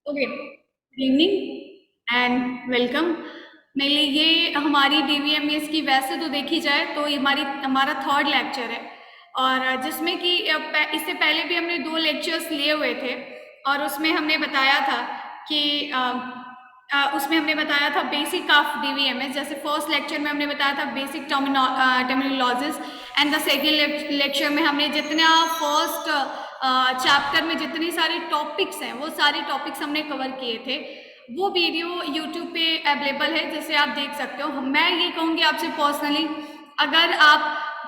Okay, good evening and welcome. मेरे लिए ये हमारी डीवीएमएस की वैसे तो देखी जाए तो ये हमारा थर्ड लेक्चर है। और जिसमें कि इससे पहले भी हमने 2 लेक्चर्स लिए हुए थे। और उसमें हमने बताया था कि उसमें हमने बताया था बेसिक ऑफ डीवीएमएस। जैसे फर्स्ट लेक्चर में हमने बताया था basic terminologies, and the second lecture में हमने जितना फर्स्ट चैप्टर में जितने सारे टॉपिक्स हैं वो सारे टॉपिक्स हमने कवर किए थे। वो वीडियो यूट्यूब पे अवेलेबल है, जिसे आप देख सकते हो। मैं ये कहूँगी आपसे पर्सनली, अगर आप,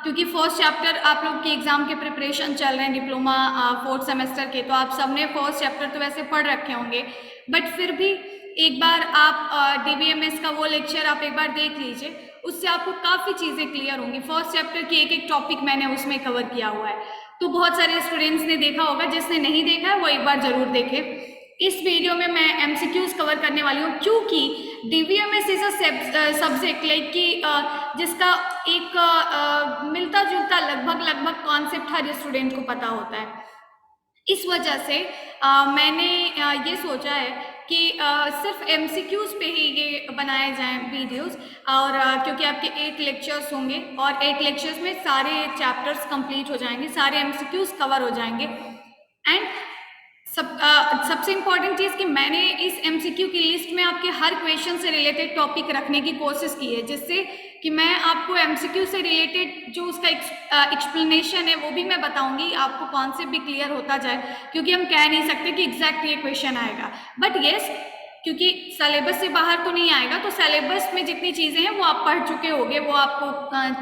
क्योंकि फर्स्ट चैप्टर आप लोग के एग्जाम के प्रिपरेशन चल रहे हैं डिप्लोमा फोर्थ सेमेस्टर के, तो आप सबने फर्स्ट चैप्टर तो वैसे पढ़ रखे होंगे, बट फिर भी एक बार आप डीबीएमएस का वो लेक्चर आप एक बार देख लीजिए। उससे आपको काफ़ी चीज़ें क्लियर होंगी। फर्स्ट चैप्टर की एक एक टॉपिक मैंने उसमें कवर किया हुआ है, तो बहुत सारे स्टूडेंट्स ने देखा होगा। जिसने नहीं देखा है वो एक बार जरूर देखे। इस वीडियो में मैं एमसीक्यूज कवर करने वाली हूँ, क्योंकि DBMS is a subject like कि जिसका एक मिलता जुलता लगभग कॉन्सेप्ट हर स्टूडेंट को पता होता है। इस वजह से मैंने ये सोचा है कि सिर्फ एमसीक्यूज पे ही ये बनाए जाएं वीडियोस। और क्योंकि आपके 8 लेक्चर्स होंगे और 8 लेक्चर्स में सारे चैप्टर्स कंप्लीट हो जाएंगे, सारे एमसीक्यूज कवर हो जाएंगे। एंड सबसे इम्पॉर्टेंट चीज़ कि मैंने इस एमसीक्यू की लिस्ट में आपके हर क्वेश्चन से रिलेटेड टॉपिक रखने की कोशिश की है, जिससे कि मैं आपको एमसीक्यू से रिलेटेड जो उसका एक्सप्लेनेशन है वो भी मैं बताऊंगी, आपको कॉन्सेप्ट भी क्लियर होता जाए। क्योंकि हम कह नहीं सकते कि एग्जैक्ट ये क्वेश्चन आएगा, बट येस, क्योंकि सिलेबस से बाहर तो नहीं आएगा, तो सिलेबस में जितनी चीज़ें हैं वो आप पढ़ चुके होंगे, वो आपको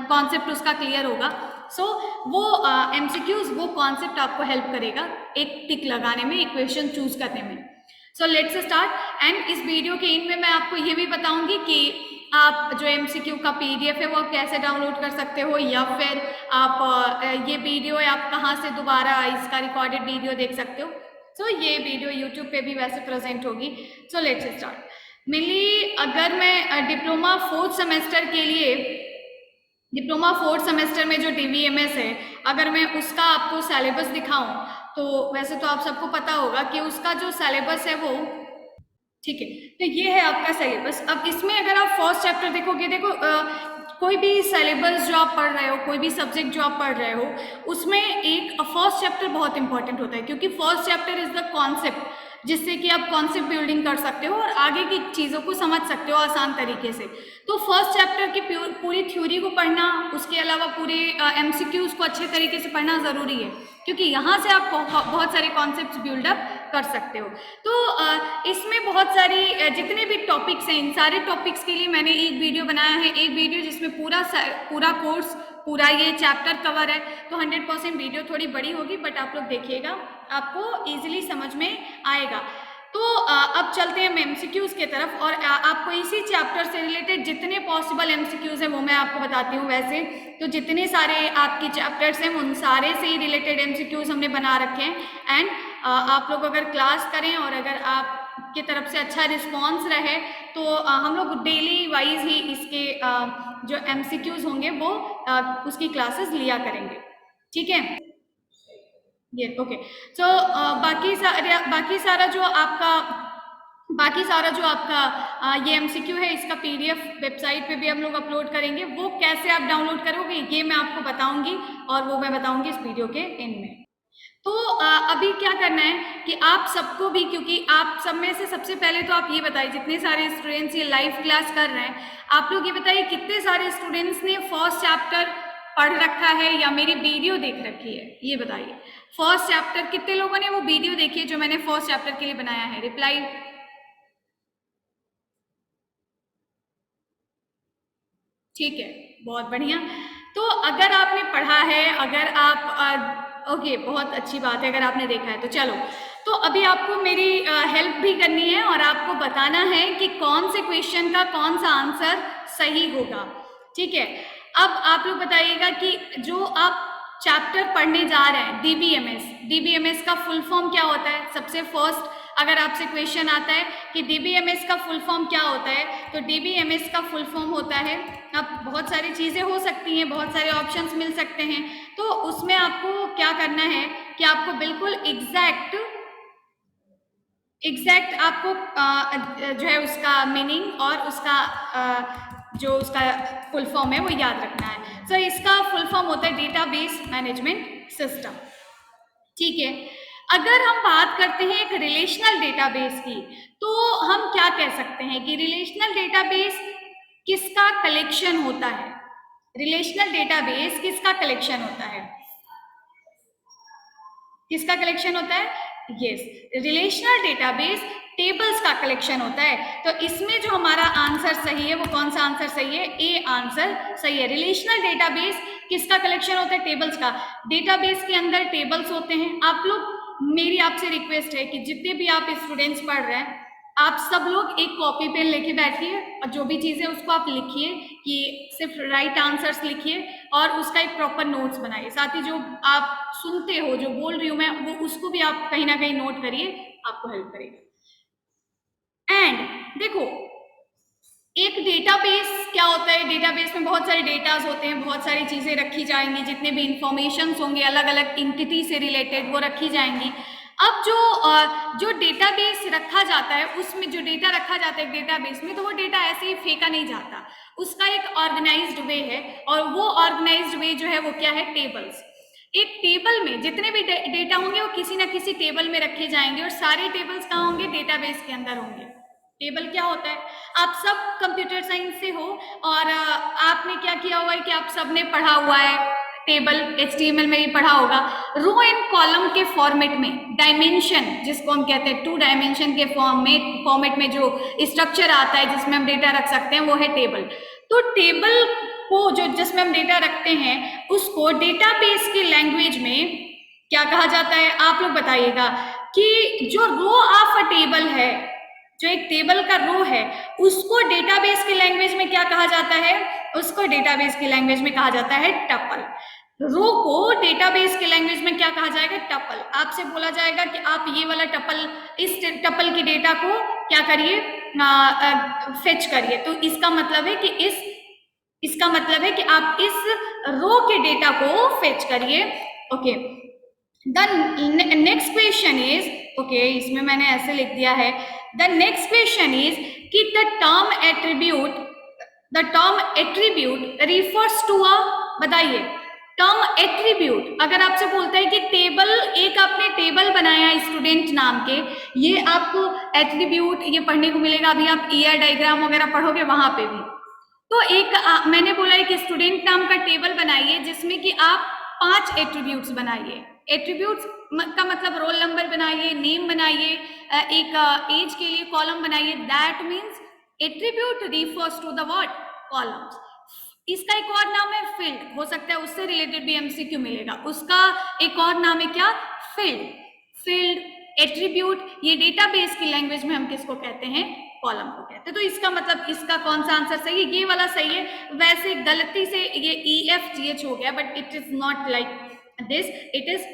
कॉन्सेप्ट उसका क्लियर होगा। सो वो एमसीक्यूज वो कॉन्सेप्ट आपको हेल्प करेगा एक टिक लगाने में, इक्वेशन चूज करने में। So let's start. एंड इस वीडियो के एंड में मैं आपको ये भी बताऊंगी कि आप जो एमसीक्यू का पीडीएफ है वो आप कैसे डाउनलोड कर सकते हो, या फिर आप ये वीडियो है आप कहाँ से दोबारा इसका रिकॉर्डेड वीडियो देख सकते हो। सो ये वीडियो यूट्यूब पे भी वैसे प्रेजेंट होगी। So let's start. मेनली अगर मैं डिप्लोमा फोर्थ सेमेस्टर में जो डीवीएमएस है, अगर मैं उसका आपको सिलेबस दिखाऊं, तो वैसे तो आप सबको पता होगा कि उसका जो सिलेबस है वो, ठीक है, तो ये है आपका सिलेबस। अब इसमें अगर आप फर्स्ट चैप्टर देखोगे, देखो कोई भी सिलेबस जो आप पढ़ रहे हो, कोई भी सब्जेक्ट जो आप पढ़ रहे हो, उसमें एक फर्स्ट चैप्टर बहुत इंपॉर्टेंट होता है, क्योंकि first chapter is the concept, जिससे कि आप कॉन्सेप्ट बिल्डिंग कर सकते हो और आगे की चीज़ों को समझ सकते हो आसान तरीके से। तो फर्स्ट चैप्टर की पूरी थ्योरी को पढ़ना, उसके अलावा पूरे एमसीक्यूज को अच्छे तरीके से पढ़ना ज़रूरी है, क्योंकि यहाँ से आप बहुत सारे कॉन्सेप्ट्स बिल्डअप कर सकते हो। तो इसमें बहुत सारी जितने भी टॉपिक्स हैं, इन सारे टॉपिक्स के लिए मैंने एक वीडियो बनाया है, एक वीडियो जिसमें पूरा कोर्स, पूरा ये चैप्टर कवर है। तो 100% वीडियो थोड़ी बड़ी होगी, बट आप लोग देखिएगा, आपको ईजिली समझ में आएगा। तो अब चलते हैं एमसीक्यूज के तरफ, और आपको इसी चैप्टर से रिलेटेड जितने पॉसिबल एमसीक्यूज हैं वो मैं आपको बताती हूँ। वैसे तो जितने सारे आपके चैप्टर्स हैं उन सारे से ही रिलेटेड एमसीक्यूज हमने बना रखे हैं। एंड आप लोग अगर क्लास करें और अगर आपकी तरफ से अच्छा रिस्पॉन्स रहे, तो हम लोग डेली वाइज ही इसके जो एमसीक्यूज होंगे वो उसकी क्लासेस लिया करेंगे, ठीक है। ये ओके। सो बाकी सारा जो आपका ये एमसीक्यू है, इसका पीडीएफ वेबसाइट पे भी हम लोग अपलोड करेंगे। वो कैसे आप डाउनलोड करोगे ये मैं आपको बताऊंगी, और वो मैं बताऊंगी इस वीडियो के एंड में। तो अभी क्या करना है कि आप सबको भी, क्योंकि आप सब में से सबसे पहले तो आप ये बताइए, जितने सारे स्टूडेंट्स ये लाइव क्लास कर रहे हैं, आप लोग ये बताइए कितने सारे स्टूडेंट्स ने फर्स्ट चैप्टर पढ़ रखा है या मेरी वीडियो देख रखी है, ये बताइए। फर्स्ट चैप्टर कितने लोगों ने वो वीडियो देखी है जो मैंने फर्स्ट चैप्टर के लिए बनाया है? रिप्लाई। ठीक है, बहुत बढ़िया। तो अगर आपने पढ़ा है, अगर आप ओके, बहुत अच्छी बात है, अगर आपने देखा है तो चलो। तो अभी आपको मेरी हेल्प भी करनी है और आपको बताना है कि कौन से क्वेश्चन का कौन सा आंसर सही होगा, ठीक है। अब आप लोग बताइएगा कि जो आप चैप्टर पढ़ने जा रहे हैं डीबीएमएस का फुल फॉर्म क्या होता है? सबसे फर्स्ट अगर आपसे क्वेश्चन आता है कि डीबीएमएस का फुल फॉर्म क्या होता है, तो डीबीएमएस का फुल फॉर्म होता है, अब बहुत सारी चीज़ें हो सकती हैं, बहुत सारे ऑप्शंस मिल सकते हैं, तो उसमें आपको क्या करना है कि आपको बिल्कुल एग्जैक्ट आपको जो है उसका मीनिंग और उसका जो उसका फुल फॉर्म है वो याद रखना है। सो इसका फुल फॉर्म होता है डेटाबेस मैनेजमेंट सिस्टम। ठीक है, अगर हम बात करते हैं एक रिलेशनल डेटाबेस की, तो हम क्या कह सकते हैं कि रिलेशनल डेटाबेस किसका कलेक्शन होता है? रिलेशनल डेटाबेस किसका कलेक्शन होता है? किसका कलेक्शन होता है? यस, रिलेशनल डेटाबेस टेबल्स का कलेक्शन होता है। तो इसमें जो हमारा आंसर सही है वो कौन सा आंसर सही है? ए आंसर सही है। रिलेशनल डेटाबेस किसका कलेक्शन होता है? टेबल्स का। डेटाबेस के अंदर टेबल्स होते हैं। आप लोग, मेरी आपसे रिक्वेस्ट है कि जितने भी आप स्टूडेंट्स पढ़ रहे हैं, आप सब लोग एक कॉपी पेन लेके बैठिए और जो भी चीजें उसको आप लिखिए, कि सिर्फ राइट आंसर्स लिखिए और उसका एक प्रॉपर नोट्स बनाइए। साथ ही जो आप सुनते हो, जो बोल रही हूँ मैं, वो उसको भी आप कहीं ना कहीं नोट करिए, आपको हेल्प करेगा। एंड देखो, एक डेटाबेस क्या होता है? डेटाबेस में बहुत सारे डेटास होते हैं, बहुत सारी चीजें रखी जाएंगी, जितने भी इंफॉर्मेशन होंगे अलग अलग एंटिटी से रिलेटेड वो रखी जाएंगी। अब जो डेटाबेस रखा जाता है, उसमें जो डेटा रखा जाता है एक डेटाबेस में, तो वो डेटा ऐसे ही फेंका नहीं जाता, उसका एक ऑर्गेनाइज्ड वे है। और वो ऑर्गेनाइज्ड वे जो है वो क्या है? टेबल्स। एक टेबल में जितने भी डेटा होंगे वो किसी ना किसी टेबल में रखे जाएंगे, और सारे टेबल्स कहाँ होंगे? डेटाबेस के अंदर होंगे। टेबल क्या होता है? आप सब कंप्यूटर साइंस से हो और आपने क्या किया हुआ है कि आप सबने पढ़ा हुआ है टेबल, HTML में भी पढ़ा होगा। रो एंड कॉलम के फॉर्मेट में, डायमेंशन जिसको हम कहते हैं, 2 डायमेंशन के फॉर्मेट में जो स्ट्रक्चर आता है जिसमें हम डेटा रख सकते हैं, वो है टेबल। तो टेबल को जो जिसमें हम डेटा रखते हैं, उसको डेटाबेस की लैंग्वेज में क्या कहा जाता है? आप लोग बताइएगा कि जो रो ऑफ अ टेबल है, जो एक टेबल का रो है, उसको डेटाबेस की लैंग्वेज में क्या कहा जाता है? उसको डेटाबेस की लैंग्वेज में कहा जाता है टपल। रो को डेटाबेस की लैंग्वेज में क्या कहा जाएगा? टपल। आपसे बोला जाएगा कि आप ये वाला टपल, इस टपल की डेटा को क्या करिए? फेच करिए। तो इसका मतलब है कि इसका मतलब है कि आप इस रो के डेटा को फेच करिए। Okay, the next question is, okay इसमें मैंने ऐसे लिख दिया है, द नेक्स्ट क्वेश्चन इज कि the term attribute refers to a, बताइए, टर्म एट्रीब्यूट अगर आपसे बोलता है कि टेबल, एक आपने टेबल बनाया स्टूडेंट नाम के, ये आपको एट्रीब्यूट ये पढ़ने को मिलेगा, अभी आप ईआर डायग्राम वगैरह पढ़ोगे वहां पे भी। तो एक मैंने बोला है कि स्टूडेंट नाम का टेबल बनाइए जिसमें कि आप 5 एट्रीब्यूट्स बनाइए। एट्रीब्यूट्स का मतलब रोल नंबर बनाइए, नेम बनाइए, एक एज के लिए कॉलम बनाइए। That means attribute refers to the what? Columns. इसका एक और नाम है फील्ड, हो सकता है उससे रिलेटेड भी एमसीक्यू मिलेगा। उसका एक और नाम है क्या? फील्ड। फील्ड, एट्रीब्यूट, ये डेटाबेस की लैंग्वेज में हम किसको कहते हैं? कॉलम को कहते हैं। तो इसका मतलब इसका कौन सा आंसर सही है? ये वाला सही है। वैसे गलती से ये EFGH हो गया, but it is not like this, it is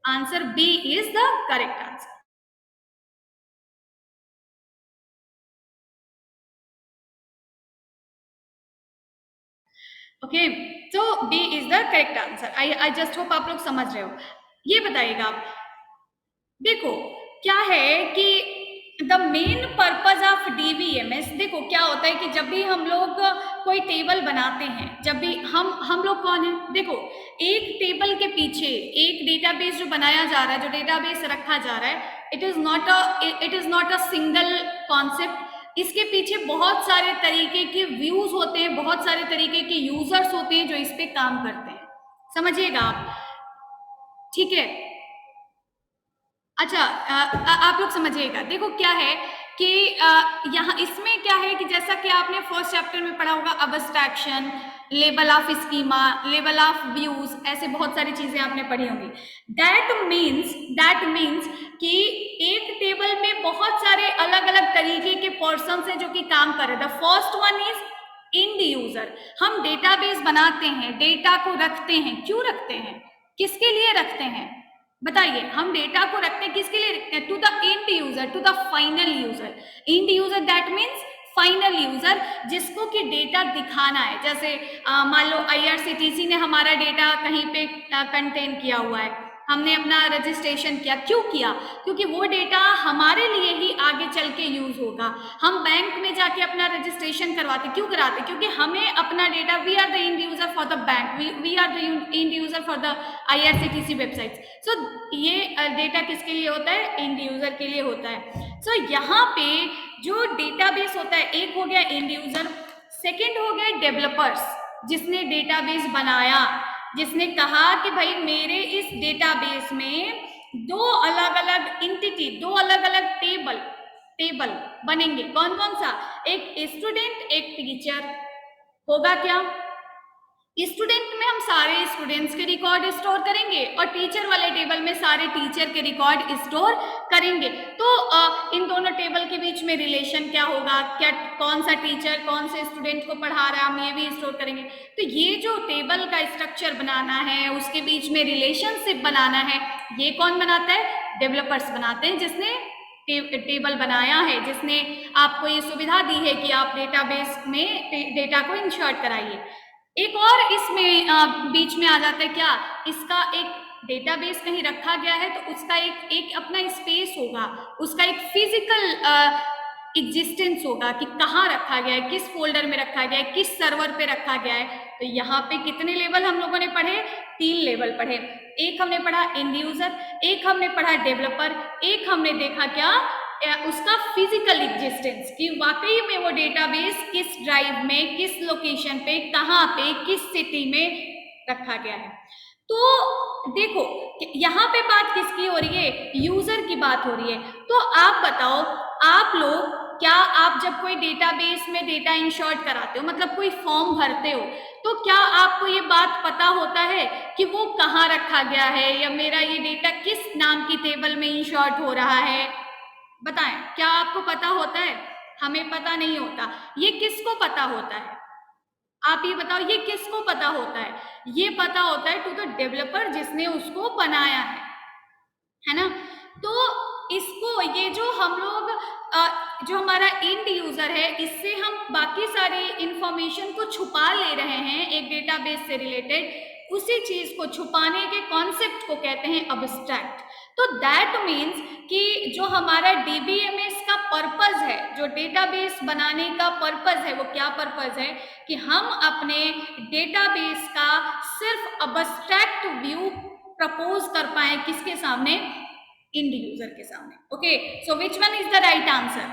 answer B is the correct answer. Okay, तो B is the correct answer. I just hope आप लोग समझ रहे हो। ये बताइएगा आप, देखो क्या है कि the main purpose of DBMS, देखो क्या होता है कि जब भी हम लोग कोई टेबल बनाते हैं, जब भी हम लोग कौन है? देखो, एक टेबल के पीछे एक डेटाबेस जो बनाया जा रहा है, जो डेटाबेस रखा जा रहा है, it is not a single concept. इसके पीछे बहुत सारे तरीके के व्यूज होते हैं, बहुत सारे तरीके के यूजर्स होते हैं जो इस पे काम करते हैं। समझिएगा आप, ठीक है? अच्छा, आप लोग समझिएगा। देखो क्या है कि यहाँ इसमें क्या है कि जैसा कि आपने फर्स्ट चैप्टर में पढ़ा होगा, abstraction, level of schema, level of views, ऐसे बहुत सारी चीजें आपने पढ़ी होंगी। दैट मीन्स कि एक टेबल में बहुत सारे अलग अलग तरीके के पर्सन हैं जो कि काम कर रहे हैं। The first one is end user. हम डेटाबेस बनाते हैं, डेटा को रखते हैं, क्यों रखते हैं? किसके लिए रखते हैं? बताइए, हम डेटा को रखते हैं किसके लिए रखते हैं? To the end user, to the final user. End user that means final user, जिसको कि डेटा दिखाना है। जैसे मान लो IRCTC ने हमारा डेटा कहीं पे कंटेन किया हुआ है, हमने अपना रजिस्ट्रेशन किया, क्यों किया? क्योंकि वो डेटा हमारे लिए ही आगे चल के यूज होगा। हम बैंक में जाके अपना रजिस्ट्रेशन करवाते, क्यों कराते? क्योंकि हमें अपना data, we are the end user for the bank, we are the end user for the IRCTC website. So ये डेटा किसके लिए होता है? एंड यूजर के लिए होता है। सो यहाँ पे जो डेटाबेस होता है, एक हो गया एंड यूजर, सेकेंड हो गया डेवलपर्स, जिसने डेटाबेस बनाया, जिसने कहा कि भाई मेरे इस डेटाबेस में दो अलग अलग एंटिटी, दो अलग अलग टेबल बनेंगे। कौन कौन सा? एक स्टूडेंट, एक टीचर। होगा क्या? स्टूडेंट में हम सारे स्टूडेंट्स के रिकॉर्ड स्टोर करेंगे और टीचर वाले टेबल में सारे टीचर के रिकॉर्ड स्टोर करेंगे। तो इन दोनों टेबल के बीच में रिलेशन क्या होगा, क्या कौन सा टीचर कौन से स्टूडेंट को पढ़ा रहा है, हम ये भी स्टोर करेंगे। तो ये जो टेबल का स्ट्रक्चर बनाना है, उसके बीच में रिलेशनशिप बनाना है, ये कौन बनाता है? डेवलपर्स बनाते हैं, जिसने टेबल बनाया है, जिसने आपको ये सुविधा दी है कि आप डेटाबेस में डेटा को इंसर्ट कराइए। एक और इसमें बीच में आ जाता है क्या, इसका एक डेटाबेस कहीं रखा गया है तो उसका एक अपना स्पेस होगा, उसका एक फिजिकल एग्जिस्टेंस होगा कि कहाँ रखा गया है, किस फोल्डर में रखा गया है, किस सर्वर पे रखा गया है। तो यहाँ पे कितने लेवल हम लोगों ने पढ़े? 3 लेवल पढ़े। एक हमने पढ़ा एंड यूजर, एक हमने पढ़ा डेवलपर, एक हमने देखा क्या, उसका फिजिकल एग्जिस्टेंस, कि वाकई में वो डेटाबेस किस ड्राइव में, किस लोकेशन पे, कहाँ पे, किस सिटी में रखा गया है। तो देखो यहाँ पे बात किसकी हो रही है? यूजर की बात हो रही है। तो आप बताओ, आप लोग क्या, आप जब कोई डेटाबेस में डेटा इंसर्ट कराते हो, मतलब कोई फॉर्म भरते हो, तो क्या आपको ये बात पता होता है कि वो कहाँ रखा गया है, या मेरा ये डेटा किस नाम की टेबल में इंसर्ट हो रहा है? बताएं, क्या आपको पता होता है? हमें पता नहीं होता। ये किसको पता होता है? आप ये बताओ, ये किसको पता होता है? ये पता होता है टू द डेवलपर, जिसने उसको बनाया है ना। तो इसको, ये जो हम लोग जो हमारा एंड यूजर है, इससे हम बाकी सारी इंफॉर्मेशन को छुपा ले रहे हैं एक डेटाबेस से रिलेटेड, उसी चीज को छुपाने के कॉन्सेप्ट को कहते हैं अब्स्ट्रैक्ट। तो दैट मीन्स कि जो हमारा DBMS का पर्पस है, जो डेटाबेस बनाने का पर्पस है, वो क्या पर्पस है? कि हम अपने डेटाबेस का सिर्फ अब्स्ट्रैक्ट व्यू प्रपोज कर पाए, किसके सामने? एंड यूजर के सामने। Okay, so which one is the right answer?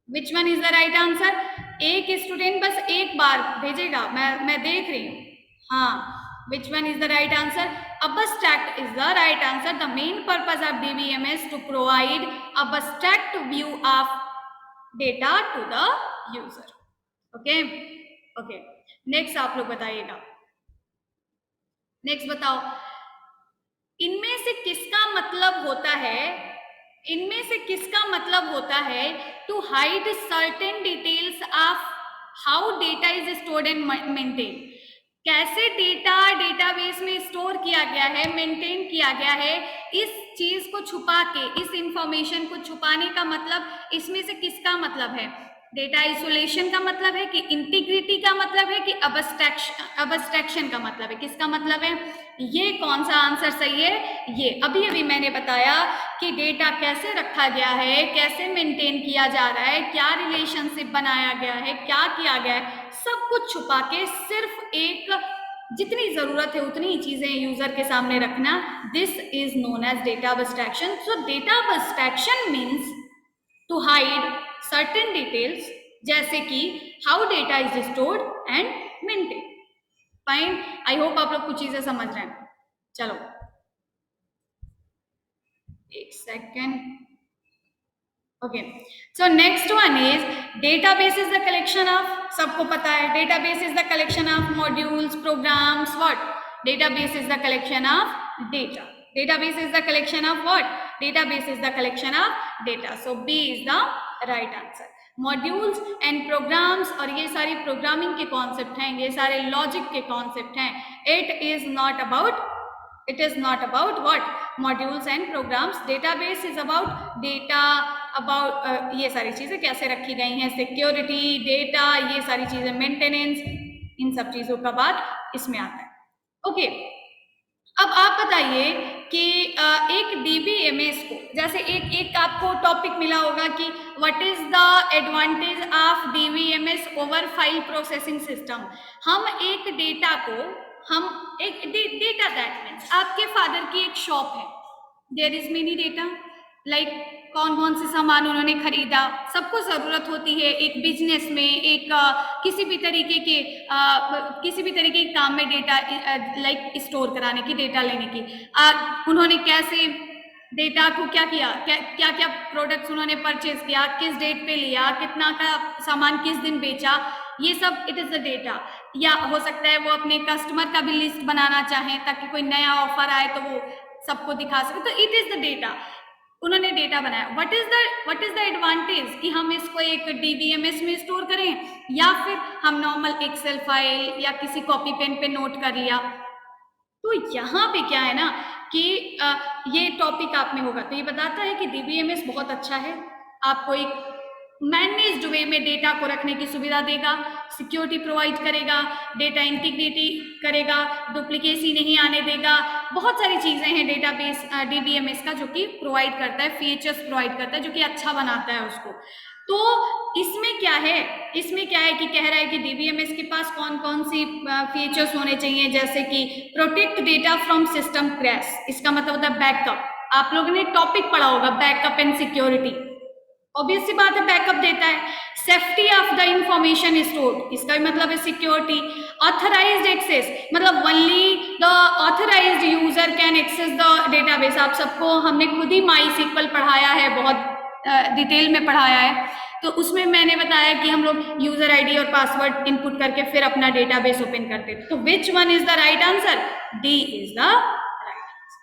Which one is the right answer? एक स्टूडेंट बस एक बार भेजेगा, मैं देख रही हूँ। हाँ, which one is the right answer? Abstract is the right answer. The main purpose of DBMS to provide abstract view of data to the user. Okay, okay. Next आप लोग बताइएगा। नेक्स्ट बताओ, इनमें से किसका मतलब होता है, इनमें से किसका मतलब होता है to hide certain details of how data is stored and maintain? कैसे डेटा डेटाबेस में स्टोर किया गया है, मेंटेन किया गया है, इस चीज को छुपा के, इस इंफॉर्मेशन को छुपाने का मतलब इसमें से किसका मतलब है? डेटा आइसोलेशन का मतलब है, कि इंटीग्रिटी का मतलब है, कि अब्स्ट्रैक्शन का मतलब है? किसका मतलब है? ये कौन सा आंसर सही है? ये अभी अभी मैंने बताया कि डेटा कैसे रखा गया है, कैसे मेंटेन किया जा रहा है, क्या रिलेशनशिप बनाया गया है, क्या किया गया है, सब कुछ छुपा के सिर्फ एक जितनी जरूरत है उतनी ही चीजें यूजर के सामने रखना, this is known as data abstraction. So data abstraction means to hide certain details, जैसे कि how data is stored and maintain. Fine, I hope आप लोग कुछ चीजें समझ रहे हैं। चलो एक second. Okay, so next one is database is the collection of, सबको पता है database is the collection of modules, programs, what? Database is the collection of data. Database is the collection of what? Database is the collection of data. So B is the right answer. Modules and programs, और ये सारी programming के concept हैं, ये सारे logic के concept हैं। It is not about what? Modules and programs. Database is about data, about ये सारी चीजें कैसे रखी गई हैं, सिक्योरिटी, डेटा, ये सारी चीजें, मेंटेनेंस, इन सब चीजों का बात इसमें आता है। ओके, अब आप बताइए कि एक डीबीएमएस को, जैसे एक आपको टॉपिक मिला होगा कि what is the advantage of DBMS over file processing system. हम एक डेटा को, हम एक डेटा, दैट मीन्स आपके फादर की एक शॉप है, there is many data, like कौन कौन से सामान उन्होंने खरीदा, सबको ज़रूरत होती है एक बिजनेस में, एक किसी भी तरीके के काम में डेटा लाइक स्टोर कराने की, डेटा लेने की। उन्होंने कैसे डेटा को क्या किया, क्या क्या प्रोडक्ट्स उन्होंने परचेज किया, किस डेट पे लिया, कितना का सामान किस दिन बेचा, ये सब इट इज़ द डेटा। या हो सकता है वो अपने कस्टमर का भी लिस्ट बनाना चाहें ताकि कोई नया ऑफर आए तो वो सबको दिखा सके, तो इट इज़ द डेटा। उन्होंने डेटा बनाया। व्हाट इज द एडवांटेज कि हम इसको एक डीबीएमएस में स्टोर करें या फिर हम नॉर्मल एक्सेल फाइल या किसी कॉपी पेन पे नोट कर लिया। तो यहाँ पे क्या है ना कि ये टॉपिक आप में होगा तो ये बताता है कि डीबीएमएस बहुत अच्छा है, आपको एक मैनेज्ड वे में डेटा को रखने की सुविधा देगा, सिक्योरिटी प्रोवाइड करेगा, डेटा इंटीग्रिटी करेगा, डुप्लीकेसी नहीं आने देगा, बहुत सारी चीज़ें हैं डेटाबेस डीबीएमएस का जो कि प्रोवाइड करता है, फीचर्स प्रोवाइड करता है जो कि अच्छा बनाता है उसको। तो इसमें क्या है, कि कह रहा है कि डीबीएमएस के पास कौन कौन सी फीचर्स होने चाहिए, जैसे कि protect data from system crash, इसका मतलब होता है बैकअप। आप लोगों ने टॉपिक पढ़ा होगा बैकअप एंड सिक्योरिटी, ऑब्वियस सी बात है बैकअप देता है। Safety of the information stored, इसका भी मतलब है सिक्योरिटी। ऑथराइज्ड एक्सेस, मतलब only the authorized user can access the database. आप सबको हमने खुद ही माई-सीक्वल पढ़ाया है, बहुत डिटेल में पढ़ाया है, तो उसमें मैंने बताया कि हम लोग यूजर आईडी और पासवर्ड इनपुट करके फिर अपना डेटाबेस ओपन करते थे। तो विच one is the right answer? D is the right answer.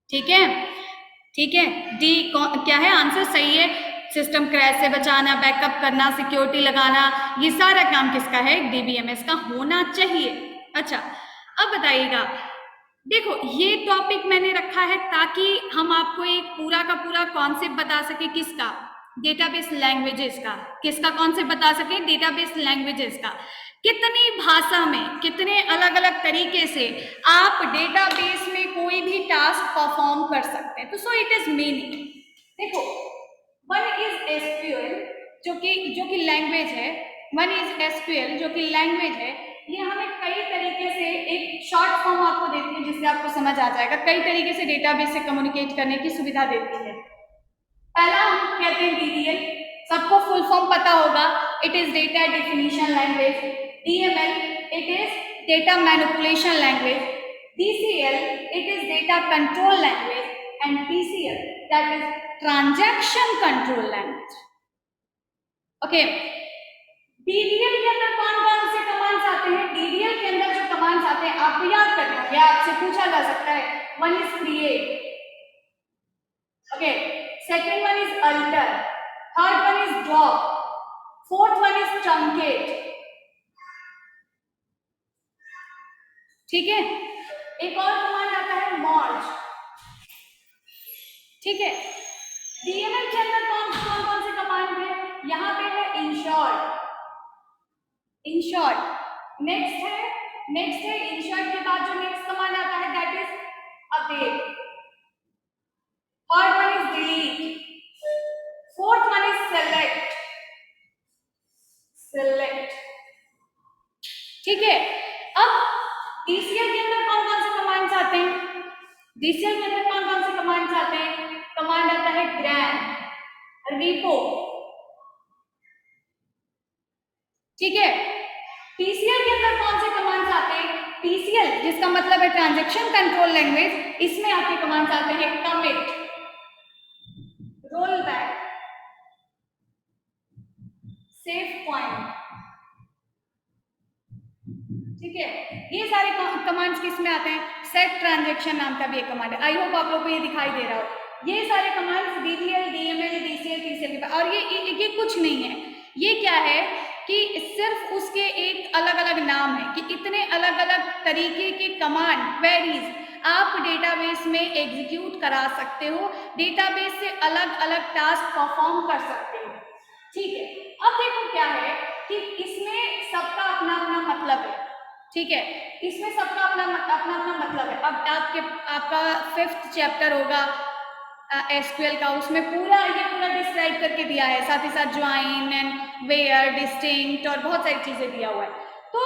ठीक है, डी क्या है आंसर, सही है। सिस्टम क्रैश से बचाना, बैकअप करना, सिक्योरिटी लगाना, ये सारा काम किसका है? डीबीएमएस का होना चाहिए। अच्छा, अब बताइएगा, देखो ये टॉपिक मैंने रखा है ताकि हम आपको एक पूरा का पूरा कॉन्सेप्ट बता सके, किसका? डेटाबेस लैंग्वेजेस का। किसका कॉन्सेप्ट बता सके? डेटाबेस लैंग्वेजेस का। कितनी भाषा में, कितने अलग अलग तरीके से आप डेटाबेस में कोई भी टास्क परफॉर्म कर सकते हैं। तो सो इट इज मीनिंग, देखो वन इज एसक्यूएल जो कि लैंग्वेज है, वन इज एसक्यूएल जो कि लैंग्वेज है। ये हमें कई तरीके से एक शॉर्ट फॉर्म आपको देती है जिससे आपको समझ आ जाएगा, कई तरीके से डेटाबेस से कम्युनिकेट करने की सुविधा देती है। पहला हम कहते हैं डीडीएल, सबको फुल फॉर्म पता होगा, it is data definition language. DML, it is data manipulation language. DCL, it is data control language. And TCL, that is transaction control language. Okay, DDL के अंदर कौन कौन से कमांड्स आते हैं? डीडीएल के अंदर जो कमांड्स आते हैं आपको याद करना है, या आपसे पूछा जा सकता है। One is create, okay, second one is alter, third one is drop, fourth one is truncate. ठीक है, एक और कमांड आता है मर्ज। ठीक है, डीएमएल के अंदर कौन कौन से कमांड है? यहाँ पे है इंशॉर्ट, नेक्स्ट है इंशॉर्ट के बाद जो नेक्स्ट कमांड आता है that is update, third one is delete, fourth one is select. ठीक है, अब डीसीएल के अंदर कौन कौन से कमांड्स आते हैं? डीसीएल के अंदर कौन कौन से कमांड्स आते हैं? कमांड आता है ग्रैम, रिपो। ठीक है, टीसीएल के अंदर कौन से कमांड्स आते हैं? टीसीएल जिसका मतलब है ट्रांजैक्शन कंट्रोल लैंग्वेज, इसमें आपके कमांड्स आते हैं commit, roll back, save point. ठीक है, ये सारे कमांड्स किस में आते हैं? सेट ट्रांजैक्शन नाम का भी एक कमांड है। आई होप आप लोगों को ये दिखाई दे रहा हो। ये सारे commands DDL, DML, DCL, TCL के, और ये कुछ नहीं है, ये क्या है कि सिर्फ उसके एक अलग अलग नाम है कि इतने अलग अलग तरीके के कमांड क्वेरीज आप डेटाबेस में एग्जीक्यूट करा सकते हो, डेटाबेस से अलग अलग टास्क परफॉर्म कर सकते हो। ठीक है, अब देखो क्या है कि इसमें सबका अपना अपना मतलब है। ठीक है, इसमें सबका अपना अपना मतलब है। अब आपका 5th चैप्टर होगा एसक्यूएल का, उसमें पूरा डिस्क्राइब करके दिया है, साथ ही साथ ज्वाइन एंड वेयर, डिस्टिंक्ट और बहुत सारी चीजें दिया हुआ है। तो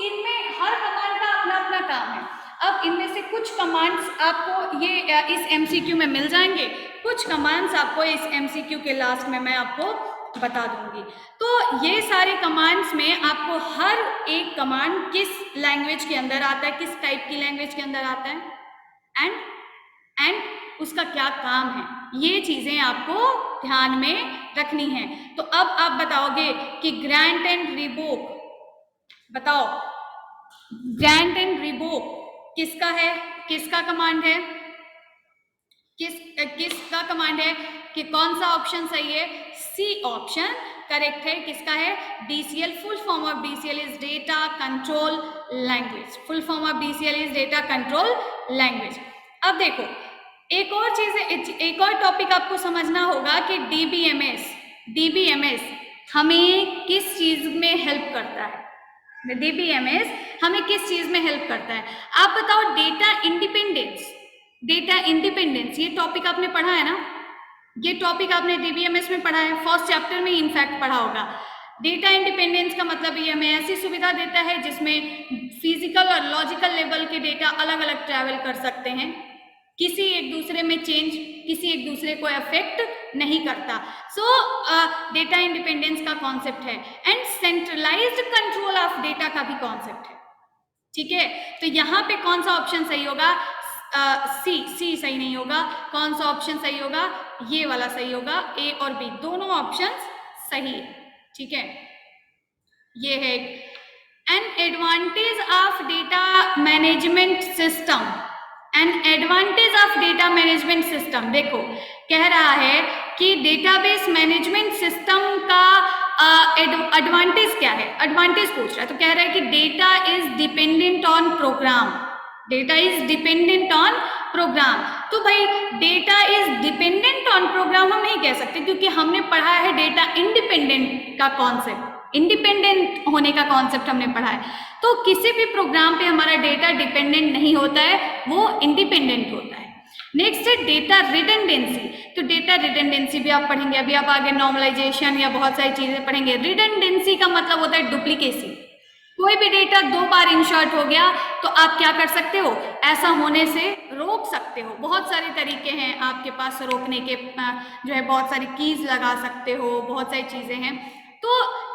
इनमें हर कमांड का अपना अपना काम है। अब इनमें से कुछ कमांड्स आपको ये इस एमसीक्यू में मिल जाएंगे, कुछ कमांड्स आपको इस एमसीक्यू के लास्ट में मैं आपको बता दूंगी। तो ये सारे कमांड्स में आपको हर एक कमांड किस लैंग्वेज के अंदर आता है, किस टाइप की लैंग्वेज के अंदर आता है, एंड उसका क्या काम है, ये चीजें आपको ध्यान में रखनी है। तो अब आप बताओगे कि ग्रांट एंड रिवोक, बताओ ग्रांट एंड रिवोक किसका है, किसका कमांड है, किसका कमांड है, कि कौन सा ऑप्शन सही है? सी ऑप्शन करेक्ट है। किसका है? DCL। Full form of DCL is data control language. Full form of DCL is data control language. अब देखो एक और चीज, एक और टॉपिक आपको समझना होगा कि DBMS हमें किस चीज में हेल्प करता है। DBMS हमें किस चीज में हेल्प करता है? आप बताओ। डेटा इंडिपेंडेंस ये टॉपिक आपने पढ़ा है ना, ये टॉपिक आपने DBMS में पढ़ा है, फर्स्ट चैप्टर में इनफैक्ट पढ़ा होगा। डेटा इंडिपेंडेंस का मतलब ये हमें ऐसी सुविधा देता है जिसमें फिजिकल और लॉजिकल लेवल के डेटा अलग अलग ट्रैवल कर सकते हैं, किसी एक दूसरे में चेंज, किसी एक दूसरे को अफेक्ट नहीं करता। सो डेटा इंडिपेंडेंस का कॉन्सेप्ट है, and centralised control of data का भी कॉन्सेप्ट है। ठीक है, तो यहाँ पे कौन सा ऑप्शन सही होगा? सी सही नहीं होगा। कौन सा ऑप्शन सही होगा? ये वाला सही होगा। ए और बी दोनों ऑप्शन सही है। ठीक है, ये है an advantage of data management system. देखो कह रहा है कि डेटाबेस मैनेजमेंट सिस्टम का एडवांटेज क्या है, एडवांटेज पूछ रहा है। तो कह रहा है कि data is dependent on program. तो भाई data is dependent on program हम नहीं कह सकते, क्योंकि हमने पढ़ा है डेटा इंडिपेंडेंट का कॉन्सेप्ट, इंडिपेंडेंट होने का कॉन्सेप्ट हमने पढ़ा है। तो किसी भी प्रोग्राम पे हमारा डेटा डिपेंडेंट नहीं होता है, वो इंडिपेंडेंट होता है। नेक्स्ट है डेटा रिडंडेंसी। तो डेटा रिडंडेंसी भी आप पढ़ेंगे, अभी आप आगे नॉर्मलाइजेशन या बहुत सारी चीजें पढ़ेंगे। रिडंडेंसी का मतलब होता है डुप्लीकेसी। कोई भी डेटा 2 बार इंसर्ट हो गया तो आप क्या कर सकते हो? ऐसा होने से रोक सकते हो। बहुत सारे तरीके हैं आपके पास रोकने के, जो है बहुत सारी कीज लगा सकते हो, बहुत सारी चीजें हैं। तो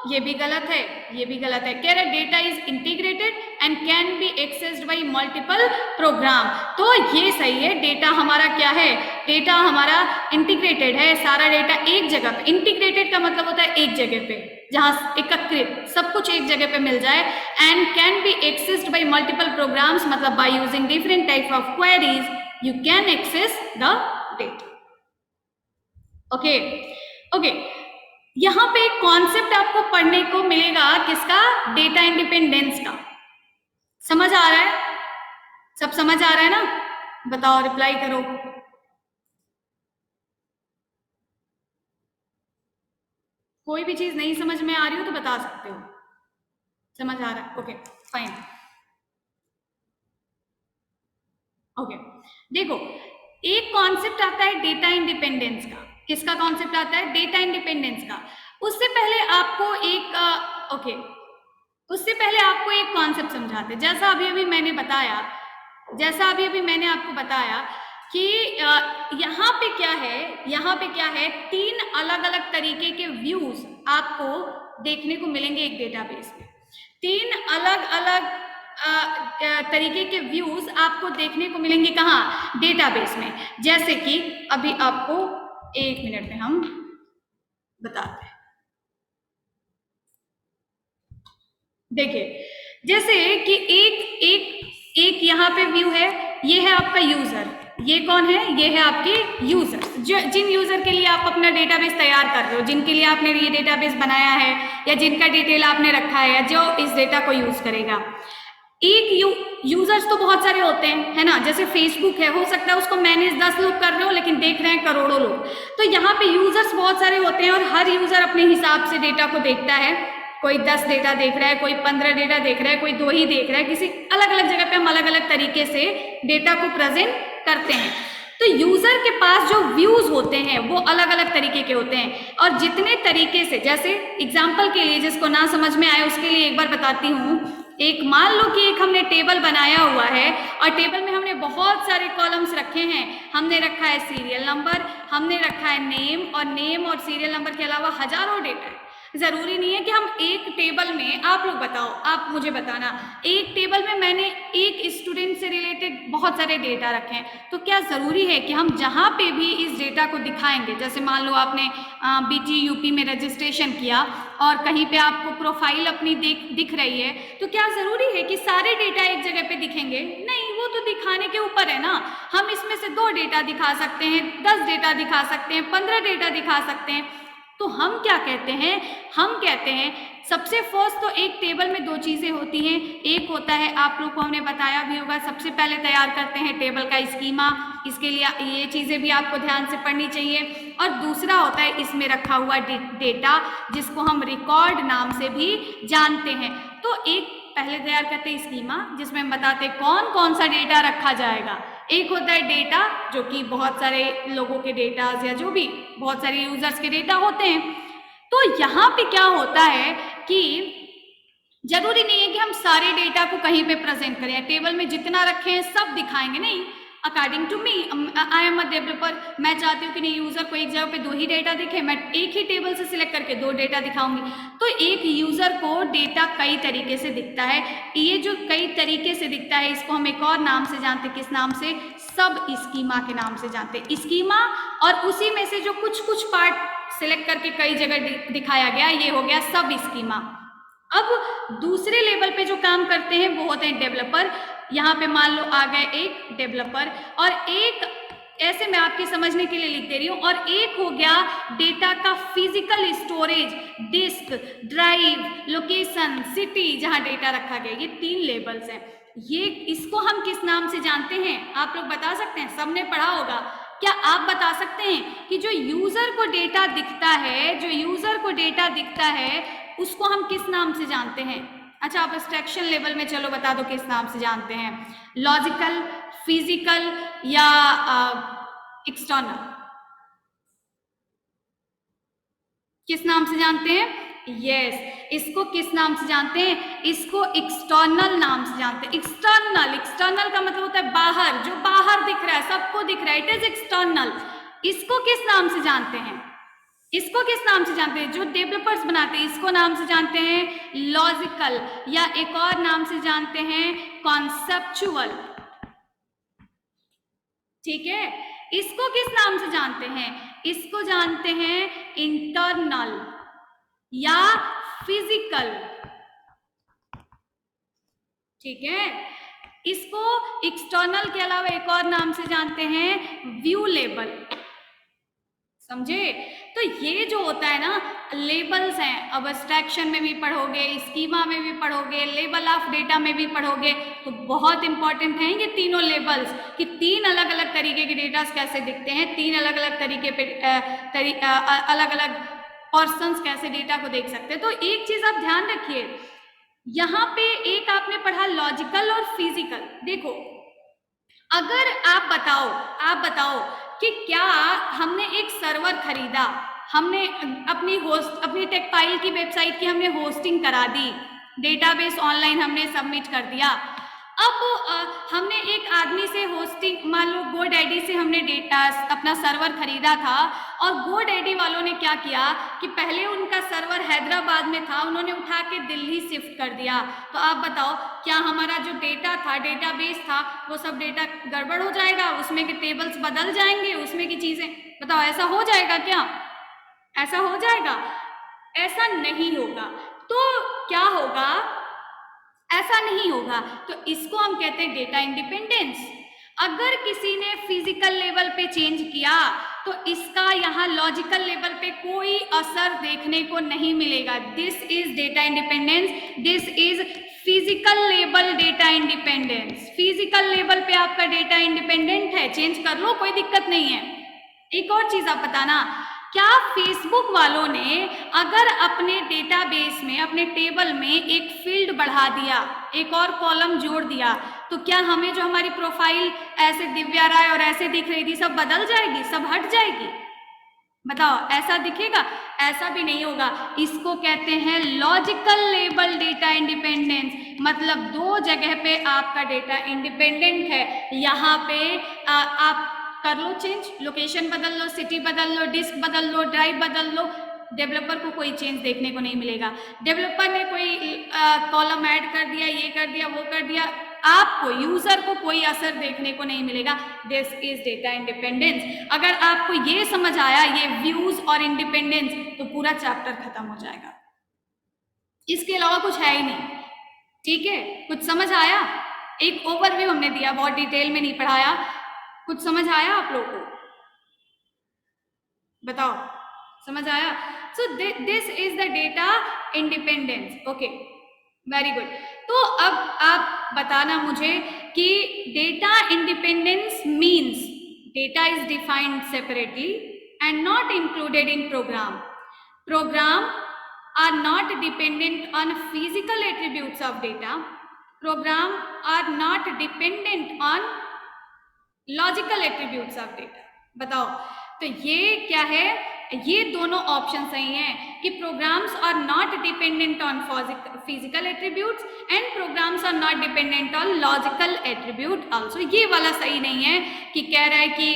ये भी गलत है, ये भी गलत है। कह रहे data is integrated and can be accessed by multiple program. तो ये सही है। डेटा हमारा क्या है? डेटा हमारा इंटीग्रेटेड है, सारा डेटा एक जगह पे। इंटीग्रेटेड का मतलब होता है एक जगह पे, जहां एकत्रित सब कुछ एक जगह पे मिल जाए। And can be accessed by multiple programs, मतलब by using different type of queries you can access the data. Okay, यहां पे एक कॉन्सेप्ट आपको पढ़ने को मिलेगा, किसका? डेटा इंडिपेंडेंस का। समझ आ रहा है? सब समझ आ रहा है ना? बताओ, रिप्लाई करो। कोई भी चीज नहीं समझ में आ रही हो तो बता सकते हो। समझ आ रहा है? Okay fine. ओके, देखो एक कॉन्सेप्ट आता है डेटा इंडिपेंडेंस का। किसका कॉन्सेप्ट आता है? डेटा इंडिपेंडेंस का। उससे पहले आपको एक कॉन्सेप्ट समझाते हैं। जैसा अभी मैंने आपको बताया कि यहाँ पे क्या है, 3 अलग अलग तरीके के व्यूज आपको देखने को मिलेंगे एक डेटाबेस में। 3 अलग अलग तरीके के व्यूज आपको देखने को मिलेंगे। कहाँ? डेटाबेस में। जैसे कि अभी आपको 1 मिनट में हम बताते हैं। देखिए, जैसे कि एक यहाँ पे व्यू है, ये है आपका यूजर। ये कौन है? ये है आपके यूजर, जिन यूजर के लिए आप अपना डेटाबेस तैयार कर रहे हो, जिनके लिए आपने ये डेटाबेस बनाया है, या जिनका डिटेल आपने रखा है, या जो इस डेटा को यूज करेगा। एक यूजर्स तो बहुत सारे होते हैं, है ना? जैसे फेसबुक है, हो सकता है उसको मैनेज 10 लोग कर रहे हो, लेकिन देख रहे हैं करोड़ों लोग। तो यहाँ पे यूजर्स बहुत सारे होते हैं और हर यूजर अपने हिसाब से डेटा को देखता है। कोई 10 डेटा देख रहा है, कोई 15 डेटा देख रहा है, कोई 2 ही देख रहा है, किसी अलग अलग जगह पे हम अलग अलग तरीके से डेटा को प्रेजेंट करते हैं। तो यूजर के पास जो व्यूज होते हैं वो अलग अलग तरीके के होते हैं, और जितने तरीके से, जैसे एग्जाम्पल के लिए जिसको ना समझ में आए उसके लिए एक बार बताती हूँ। एक मान लो कि एक हमने टेबल बनाया हुआ है और टेबल में हमने बहुत सारे कॉलम्स रखे हैं। हमने रखा है सीरियल नंबर, हमने रखा है नेम, और नेम और सीरियल नंबर के अलावा हजारों डेटा है। जरूरी नहीं है कि हम एक टेबल में, आप लोग बताओ, आप मुझे बताना, एक टेबल में मैंने एक स्टूडेंट से रिलेटेड बहुत सारे डेटा रखे हैं, तो क्या जरूरी है कि हम जहाँ पे भी इस डेटा को दिखाएंगे, जैसे मान लो आपने BT UP में रजिस्ट्रेशन किया और कहीं पे आपको प्रोफाइल अपनी दिख रही है, तो क्या जरूरी है कि सारे डेटा एक जगह पे दिखेंगे? नहीं, वो तो दिखाने के ऊपर है ना। हम इसमें से 2 डेटा दिखा सकते हैं, 10 डेटा दिखा सकते हैं, 15 डेटा दिखा सकते हैं। तो हम क्या कहते हैं, हम कहते हैं सबसे फर्स्ट तो एक टेबल में 2 चीजें होती हैं। एक होता है, आप लोग को हमने बताया भी होगा, सबसे पहले तैयार करते हैं टेबल का स्कीमा, इसके लिए ये चीजें भी आपको ध्यान से पढ़नी चाहिए। और दूसरा होता है इसमें रखा हुआ डेटा, जिसको हम रिकॉर्ड नाम से भी जानते हैं। तो एक पहले तैयार करते हैं स्कीमा, जिसमें हम बताते हैं कौन कौन सा डेटा रखा जाएगा। एक होता है डेटा, जो कि बहुत सारे लोगों के डेटाज या जो भी बहुत सारे यूजर्स के डेटा होते हैं। तो यहाँ पे क्या होता है कि जरूरी नहीं है कि हम सारे डेटा को कहीं पे प्रेजेंट करें, टेबल में जितना रखे हैं सब दिखाएंगे, नहीं। According to me, I am a developer, मैं चाहती हूँ कि नहीं, यूजर को एक जगह पे 2 ही डेटा दिखे, मैं एक ही टेबल से सिलेक्ट करके 2 डेटा दिखाऊंगी। तो एक यूजर को डेटा कई तरीके से दिखता है। ये जो कई तरीके से दिखता है, इसको हम एक और नाम से जानते हैं। किस नाम से? सब स्कीमा के नाम से जानते हैं। स्कीमा, और उसी में से जो कुछ कुछ पार्ट सिलेक्ट करके कई जगह दिखाया गया, ये हो गया सब स्कीमा। अब दूसरे लेवल पे जो काम करते हैं वो होते हैं डेवलपर। यहाँ पे मान लो आ गए एक डेवलपर, और एक ऐसे मैं आपके समझने के लिए लिख दे रही हूँ, और एक हो गया डेटा का physical storage, disk, drive, location, city, जहाँ डेटा रखा गया। ये 3 लेवल्स हैं। ये इसको हम किस नाम से जानते हैं, आप लोग बता सकते हैं? सबने पढ़ा होगा। क्या आप बता सकते हैं कि जो यूजर को डेटा दिखता है, जो यूजर को डेटा दिखता है, उसको हम किस नाम से जानते हैं? अच्छा, आप एब्स्ट्रैक्शन लेवल में चलो बता दो किस नाम से जानते हैं। लॉजिकल, फिजिकल या एक्सटर्नल? किस नाम से जानते हैं? यस, इसको किस नाम से जानते हैं? इसको एक्सटर्नल नाम से जानते हैं। एक्सटर्नल, एक्सटर्नल का मतलब होता है बाहर, जो बाहर दिख रहा है, सबको दिख रहा है, इट इज एक्सटर्नल। इसको किस नाम से जानते हैं? इसको किस नाम से जानते हैं? जो डेवलपर्स बनाते हैं, इसको नाम से जानते हैं लॉजिकल, या एक और नाम से जानते हैं कॉन्सेप्चुअल। ठीक है, इसको किस नाम से जानते हैं? इसको जानते हैं इंटरनल या फिजिकल। ठीक है, इसको एक्सटर्नल के अलावा एक और नाम से जानते हैं व्यू लेवल। समझे? तो ये जो होता है ना, लेबल्स हैं। अब एब्स्ट्रैक्शन में भी पढ़ोगे, स्कीमा में भी पढ़ोगे, लेबल ऑफ डेटा में भी पढ़ोगे, तो बहुत इंपॉर्टेंट हैं ये तीनों लेबल्स, कि 3 अलग अलग तरीके के डेटास कैसे दिखते हैं, 3 अलग अलग तरीके पे अलग अलग पर्सन्स कैसे डेटा को देख सकते हैं। तो एक चीज आप ध्यान रखिए, यहाँ पे एक आपने पढ़ा लॉजिकल और फिजिकल। देखो, अगर आप बताओ कि क्या हमने एक सर्वर खरीदा, हमने अपनी टेकफाइल की वेबसाइट की हमने होस्टिंग करा दी, डेटाबेस ऑनलाइन हमने सबमिट कर दिया। अब हमने एक आदमी से होस्टिंग, मान लो GoDaddy से हमने डेटा अपना सर्वर खरीदा था, और GoDaddy वालों ने क्या किया कि पहले उनका सर्वर हैदराबाद में था, उन्होंने उठा के दिल्ली शिफ्ट कर दिया। तो आप बताओ, क्या हमारा जो डेटा था, डेटाबेस था, वो सब डेटा गड़बड़ हो जाएगा? उसमें के टेबल्स बदल जाएंगे, उसमें की चीजें, बताओ ऐसा हो जाएगा क्या? ऐसा हो जाएगा? ऐसा नहीं होगा। तो क्या होगा? ऐसा नहीं होगा। तो इसको हम कहते हैं डेटा इंडिपेंडेंस। अगर किसी ने फिजिकल लेवल पे चेंज किया तो इसका यहाँ लॉजिकल लेवल पे कोई असर देखने को नहीं मिलेगा। This is data independence, this is physical level data independence. Physical level पे आपका डेटा इंडिपेंडेंट है, चेंज कर लो, कोई दिक्कत नहीं है। एक और चीज आप बताना क्या फेसबुक वालों ने अगर अपने डेटाबेस में, अपने टेबल में एक फील्ड बढ़ा दिया, एक और कॉलम जोड़ दिया, तो क्या हमें जो हमारी प्रोफाइल ऐसे दिव्या राय और ऐसे दिख रही थी सब बदल जाएगी, सब हट जाएगी? बताओ, ऐसा दिखेगा? ऐसा भी नहीं होगा। इसको कहते हैं लॉजिकल लेबल डेटा इंडिपेंडेंस, मतलब दो जगह पे आपका डेटा इंडिपेंडेंट है। यहाँ पे आप कर लो चेंज, लोकेशन बदल लो, सिटी बदल लो, डिस्क बदल लो, ड्राइव बदल लो, डेवलपर को कोई चेंज देखने को नहीं मिलेगा। डेवलपर ने कोई कॉलम ऐड कर दिया, ये कर दिया, वो कर दिया, आपको यूजर को कोई असर देखने को नहीं मिलेगा। This is data independence. अगर आपको ये समझ आया, ये व्यूज और इंडिपेंडेंस, तो पूरा चैप्टर खत्म हो जाएगा। इसके अलावा कुछ है ही नहीं। ठीक है, कुछ समझ आया? एक ओवरव्यू हमने दिया, बहुत डिटेल में नहीं पढ़ाया। कुछ समझ आया आप लोगों को? बताओ, समझ आया? So this is the data independence. Okay, very good. तो अब आप बताना मुझे कि data independence means data is defined separately and not included in program. Program are not dependent on physical attributes of data. Program are not dependent on logical attributes of data. बताओ, तो ये क्या है? ये दोनों ऑप्शन सही हैं कि programs are not dependent on physical attributes and programs are not dependent on logical attribute also. ये वाला सही नहीं है कि कह रहा है कि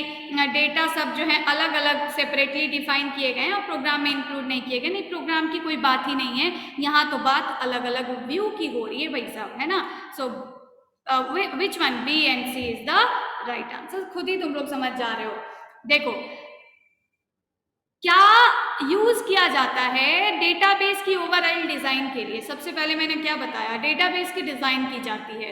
डेटा सब जो है अलग अलग सेपरेटली डिफाइन किए गए हैं और प्रोग्राम में इंक्लूड नहीं किए गए। नहीं, प्रोग्राम की कोई बात ही नहीं है, यहाँ तो बात अलग अलग व्यू की हो रही है भाई साहब, है ना। So which one, B and C is the right answer. खुद ही तुम लोग समझ जा रहे हो। देखो, क्या यूज किया जाता है डेटाबेस की ओवरऑल डिजाइन के लिए? सबसे पहले मैंने क्या बताया, डेटाबेस की डिजाइन की जाती है।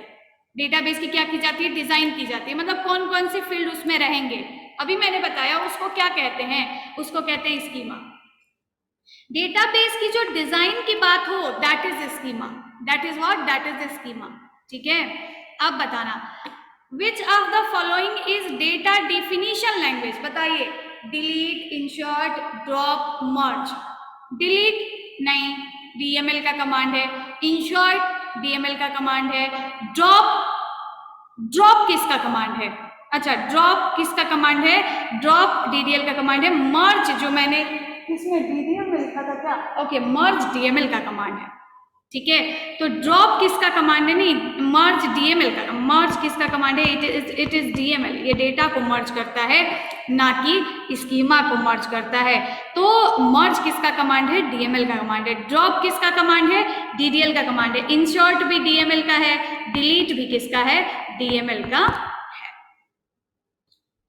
डेटाबेस की क्या की जाती है? डिजाइन की जाती है। मतलब कौन कौन से फील्ड उसमें रहेंगे, अभी मैंने बताया। उसको क्या कहते हैं? उसको कहते हैं स्कीमा। डेटाबेस की जो डिजाइन की बात हो, that is schema. That is what? That is schema. ठीक है, अब बताना, विच of the following is data definition language? बताइए। डिलीट, इंसर्ट, ड्रॉप, मर्ज। डिलीट नहीं, डीएमएल का कमांड है। इंसर्ट डीएमएल का कमांड है। ड्रॉप किसका कमांड है? अच्छा, ड्रॉप किसका कमांड है? ड्रॉप डीडीएल का कमांड है। मर्ज, जो मैंने इसमें डीडीएल में लिखा था क्या? ओके, मर्ज डीएमएल का कमांड है। ठीक है, तो ड्रॉप किसका कमांड है? नहीं, मर्ज डीएमएल का। मर्ज किसका कमांड है? It is DML. ये डेटा को मर्ज करता है, ना कि स्कीमा को मर्ज करता है। तो मर्ज किसका कमांड है? डीएमएल का कमांड है। ड्रॉप किसका कमांड है? डीडीएल का कमांड है। इंसर्ट भी डीएमएल का है। डिलीट भी किसका है? डीएमएल का है।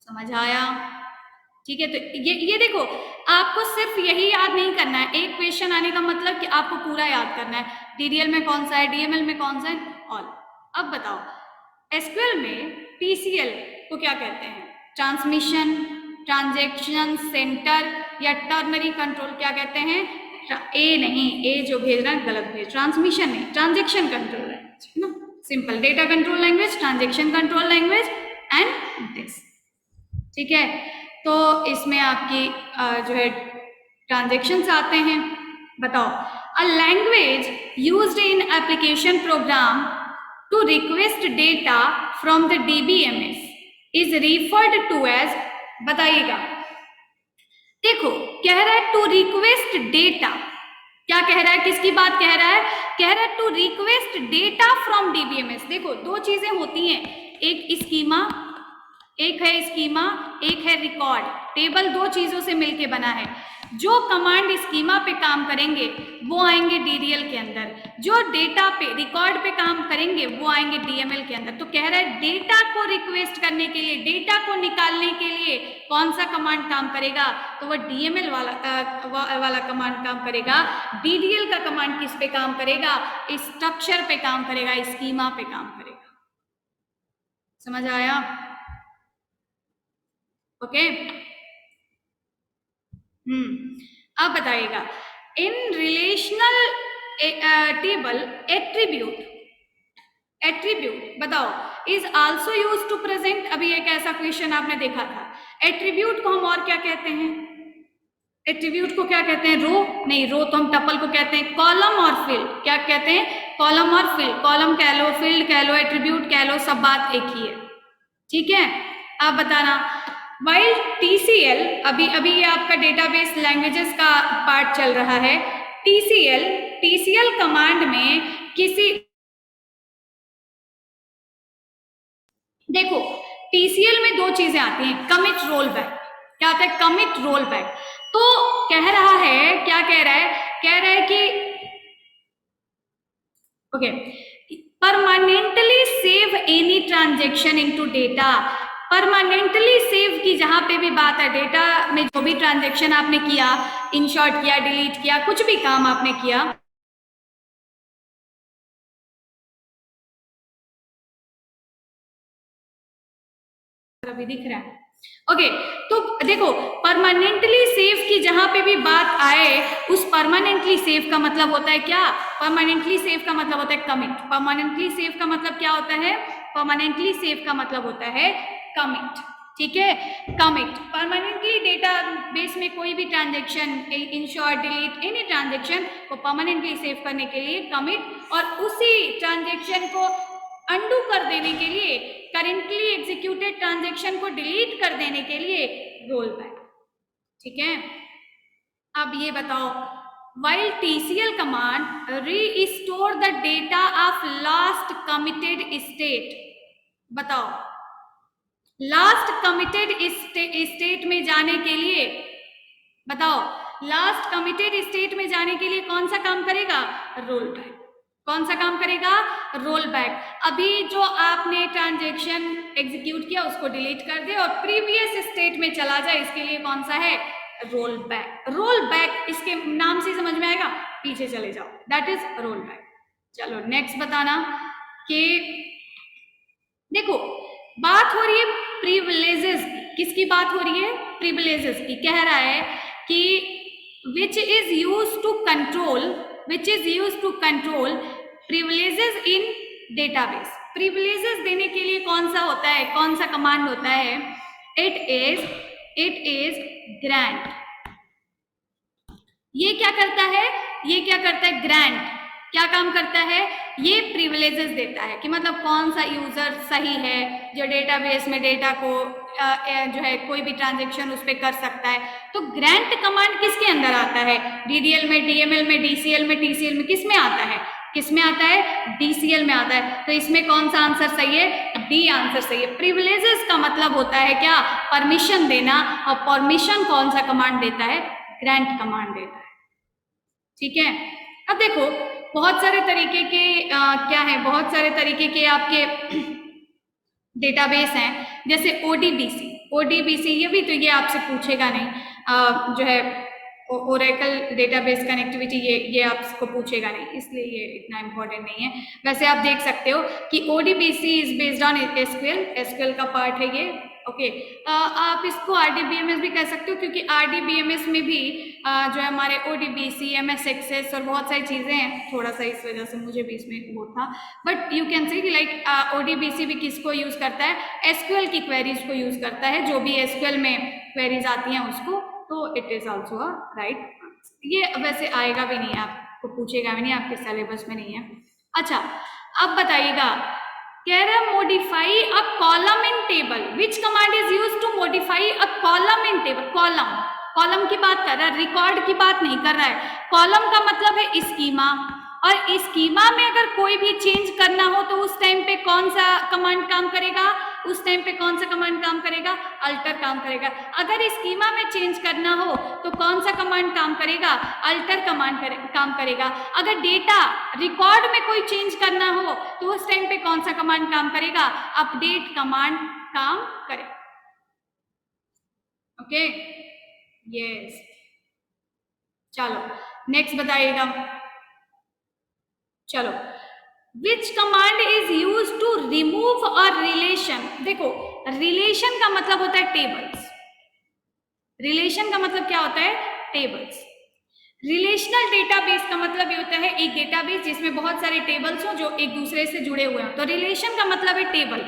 समझ आया? ठीक है, तो ये देखो, आपको सिर्फ यही याद नहीं करना है। एक क्वेश्चन आने का मतलब कि आपको पूरा याद करना है, डीडीएल में कौन सा है, डीएमएल में कौन सा है, ऑल। अब बताओ, एसक्यूएल में टीसीएल को क्या कहते हैं? ट्रांसमिशन, ट्रांजैक्शन सेंटर या टर्नरी कंट्रोल क्या कहते हैं? ए नहीं, ए जो भेज रहा है गलत भेज। ट्रांसमिशन नहीं, ट्रांजैक्शन कंट्रोल है ना। Simple, data control language, transaction control language and this. ठीक है, तो इसमें आपकी जो है ट्रांजैक्शंस आते हैं। बताओ, a language used in application program to request data from the DBMS is referred to as, बताइएगा। देखो, कह रहा है टू रिक्वेस्ट डेटा। क्या कह रहा है? किसकी बात कह रहा है? कह रहा है to request data from DBMS. देखो, दो चीजें होती हैं, एक स्कीमा, एक है स्कीमा, एक है रिकॉर्ड। टेबल दो चीजों से मिलके बना है। जो कमांड स्कीमा पे काम करेंगे वो आएंगे डीडीएल के अंदर, जो डेटा पे, रिकॉर्ड पे काम करेंगे वो आएंगे डीएमएल के अंदर। तो कह रहा है डेटा को रिक्वेस्ट करने के लिए, डेटा को निकालने के लिए कौन सा कमांड काम करेगा? तो वह डीएमएल वाला कमांड काम करेगा। डीडीएल का कमांड किस पे काम करेगा? स्ट्रक्चर पे काम करेगा, स्कीमा पे काम करेगा। समझ आया? ओके, अब बताइएगा, इन रिलेशनल टेबल एट्रीब्यूट बताओ is also use to present. अभी एक ऐसा क्वेश्चन आपने देखा था, एट्रीब्यूट को हम और क्या कहते हैं? एट्रीब्यूट को क्या कहते हैं, रो नहीं, रो तो हम टपल को कहते हैं। कॉलम और फील्ड क्या कहते हैं, कॉलम और फील्ड, कॉलम कह लो, फील्ड कह लो, एट्रीब्यूट कह लो, सब बात एक ही है, ठीक है। आप बताना वाइल TCL, अभी अभी ये आपका डेटाबेस लैंग्वेजेस का पार्ट चल रहा है। TCL कमांड में किसी, देखो TCL में दो चीजें आती हैं, कमिट रोल बैक, क्या आता है, कमिट रोल बैक। तो कह रहा है, क्या कह रहा है, कह रहा है कि okay, permanently save any transaction into data, permanently save की जहां पे भी बात है, डेटा में जो भी ट्रांजेक्शन आपने किया, इंशॉर्ट किया, डिलीट किया, कुछ भी काम आपने किया, अभी दिख रहा है, ओके। तो देखो परमानेंटली सेव की जहां पे भी बात आए, उस परमानेंटली सेव का मतलब होता है क्या, परमानेंटली सेव का मतलब होता है कमिट। परमानेंटली सेव का मतलब क्या होता है, परमानेंटली सेव का मतलब होता है कमिट, ठीक है। कमिट, परमानेंटली डेटा बेस में कोई भी ट्रांजेक्शन, इंशॉर्ट, डिलीट, एनी ट्रांजेक्शन को परमानेंटली सेव करने के लिए कमिट, और उसी ट्रांजेक्शन को अंडू कर देने के लिए, करेंटली एग्जीक्यूटेड ट्रांजेक्शन को डिलीट कर देने के लिए रोल बैक, ठीक है। अब ये बताओ, while TCL command restore the data of last committed state, बताओ लास्ट कमिटेड स्टेट में जाने के लिए, बताओ लास्ट कमिटेड स्टेट में जाने के लिए कौन सा काम करेगा, रोल बैक। कौन सा काम करेगा, रोल बैक। अभी जो आपने ट्रांजेक्शन एग्जीक्यूट किया उसको डिलीट कर दे और प्रीवियस स्टेट में चला जाए, इसके लिए कौन सा है, रोल बैक। रोल बैक इसके नाम से समझ में आएगा, पीछे चले जाओ, दैट इज रोल बैक। चलो नेक्स्ट बताना कि देखो बात हो रही है प्रिविलेजेस, किसकी बात हो रही है, प्रिविलेजेस की। कह रहा है कि which is used to control privileges in database। privileges देने के लिए कौन सा होता है, कौन सा कमांड होता है, it is grant। ये क्या करता है, ये क्या करता है, ग्रांट। क्या काम करता है, ये प्रिविलेजेस देता है कि मतलब कौन सा यूजर सही है जो डेटाबेस में डेटा को जो है कोई भी ट्रांजेक्शन उस पर कर सकता है। तो ग्रांट कमांड किसके अंदर आता है, DDL में, DML में, DCL में, TCL में, किस में आता है, किस में आता है, DCL में आता है। तो इसमें कौन सा आंसर सही है, डी आंसर सही है। प्रिविलेजेस का मतलब होता है क्या, परमिशन देना, और परमिशन कौन सा कमांड देता है, ग्रांट कमांड देता है, ठीक है। अब देखो बहुत सारे तरीके के क्या है, बहुत सारे तरीके के आपके डेटाबेस हैं, जैसे ODBC, ये भी तो ये आपसे पूछेगा नहीं, जो है ओरेकल डेटाबेस कनेक्टिविटी, ये आपको पूछेगा नहीं, इसलिए ये इतना इम्पोर्टेंट नहीं है। वैसे आप देख सकते हो कि ODBC is based on SQL का पार्ट है ये, ओके। आप इसको RDBMS भी कह सकते हो, क्योंकि RDBMS में भी जो है हमारे ODBC, MS Access और बहुत सारी चीज़ें हैं, थोड़ा सा इस वजह से मुझे भी इसमें वो था, बट यू कैन सी कि लाइक ODBC भी किसको यूज़ करता है, SQL की क्वेरीज को यूज़ करता है, जो भी SQL में क्वेरीज आती हैं उसको, तो it is also a right. ये वैसे आएगा भी नहीं, आपको पूछेगा भी नहीं, आपके सिलेबस में नहीं है। अच्छा अब बताइएगा, कह रहा है modify a column in table, which command is used to modify a column in table. Column की बात कर रहा है, रिकॉर्ड की बात नहीं कर रहा है। कॉलम का मतलब है स्कीमा, और स्कीमा में अगर कोई भी चेंज करना हो तो उस टाइम पे कौन सा कमांड काम करेगा, उस टाइम पे कौन सा कमांड काम करेगा, अल्टर काम करेगा। अगर स्कीमा में चेंज करना हो तो कौन सा कमांड काम करेगा, अल्टर कमांड काम करेगा। अगर डेटा रिकॉर्ड में कोई चेंज करना हो तो उस टाइम पे कौन सा कमांड काम करेगा, अपडेट कमांड काम करेगा, ओके यस। चलो नेक्स्ट बताइएगा, चलो which command is use to remove a relation. देखो रिलेशन का मतलब होता है टेबल्स, रिलेशन का मतलब क्या होता है, टेबल्स। रिलेशनल डेटाबेस का मतलब ये होता है एक डेटाबेस जिसमें बहुत सारे टेबल्स हो जो एक दूसरे से जुड़े हुए हैं। तो रिलेशन का मतलब है टेबल।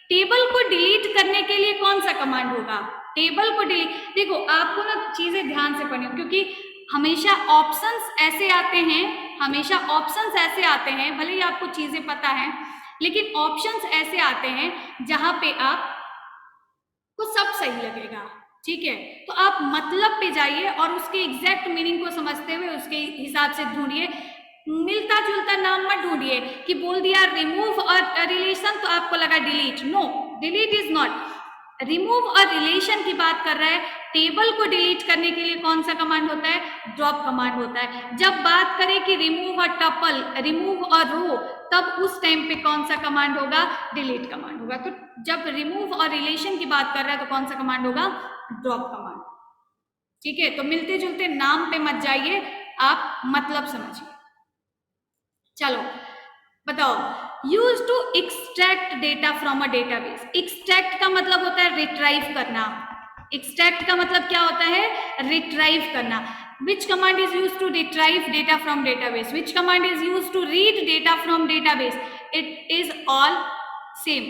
टेबल को डिलीट करने के लिए कौन सा कमांड होगा, टेबल को डिलीट, देखो आपको ना चीजें ध्यान से पढ़नी, क्योंकि हमेशा ऑप्शंस ऐसे आते हैं, हमेशा ऑप्शंस ऐसे आते हैं, भले ही आपको चीजें पता है लेकिन ऑप्शंस ऐसे आते हैं जहां पे आपको सब सही लगेगा, ठीक है। तो आप मतलब पे जाइए और उसके एग्जैक्ट मीनिंग को समझते हुए उसके हिसाब से ढूंढिए, मिलता जुलता नाम मत ढूंढिए कि बोल दिया रिमूव और रिलेशन तो आपको लगा delete, no, delete is not, remove और रिलेशन की बात कर रहा है। टेबल को डिलीट करने के लिए कौन सा कमांड होता है? ड्रॉप कमांड होता है। जब बात करें कि रिमूव और टपल, रिमूव और रो, तब उस टाइम पे कौन सा कमांड होगा? डिलीट कमांड होगा। तो जब रिमूव और रिलेशन की बात कर रहा है तो कौन सा कमांड होगा? ड्रॉप कमांड, ठीक है। तो मिलते जुलते नाम पे मत जाइए, आप मतलब समझिए। चलो बताओ, use to extract data from a database. Extract का मतलब होता है रिट्राइव करना। एक्सट्रैक्ट का मतलब क्या होता है? रिट्राइव करना। Which command is used to retrieve data from database? Which command is used to read data from database? It is all same.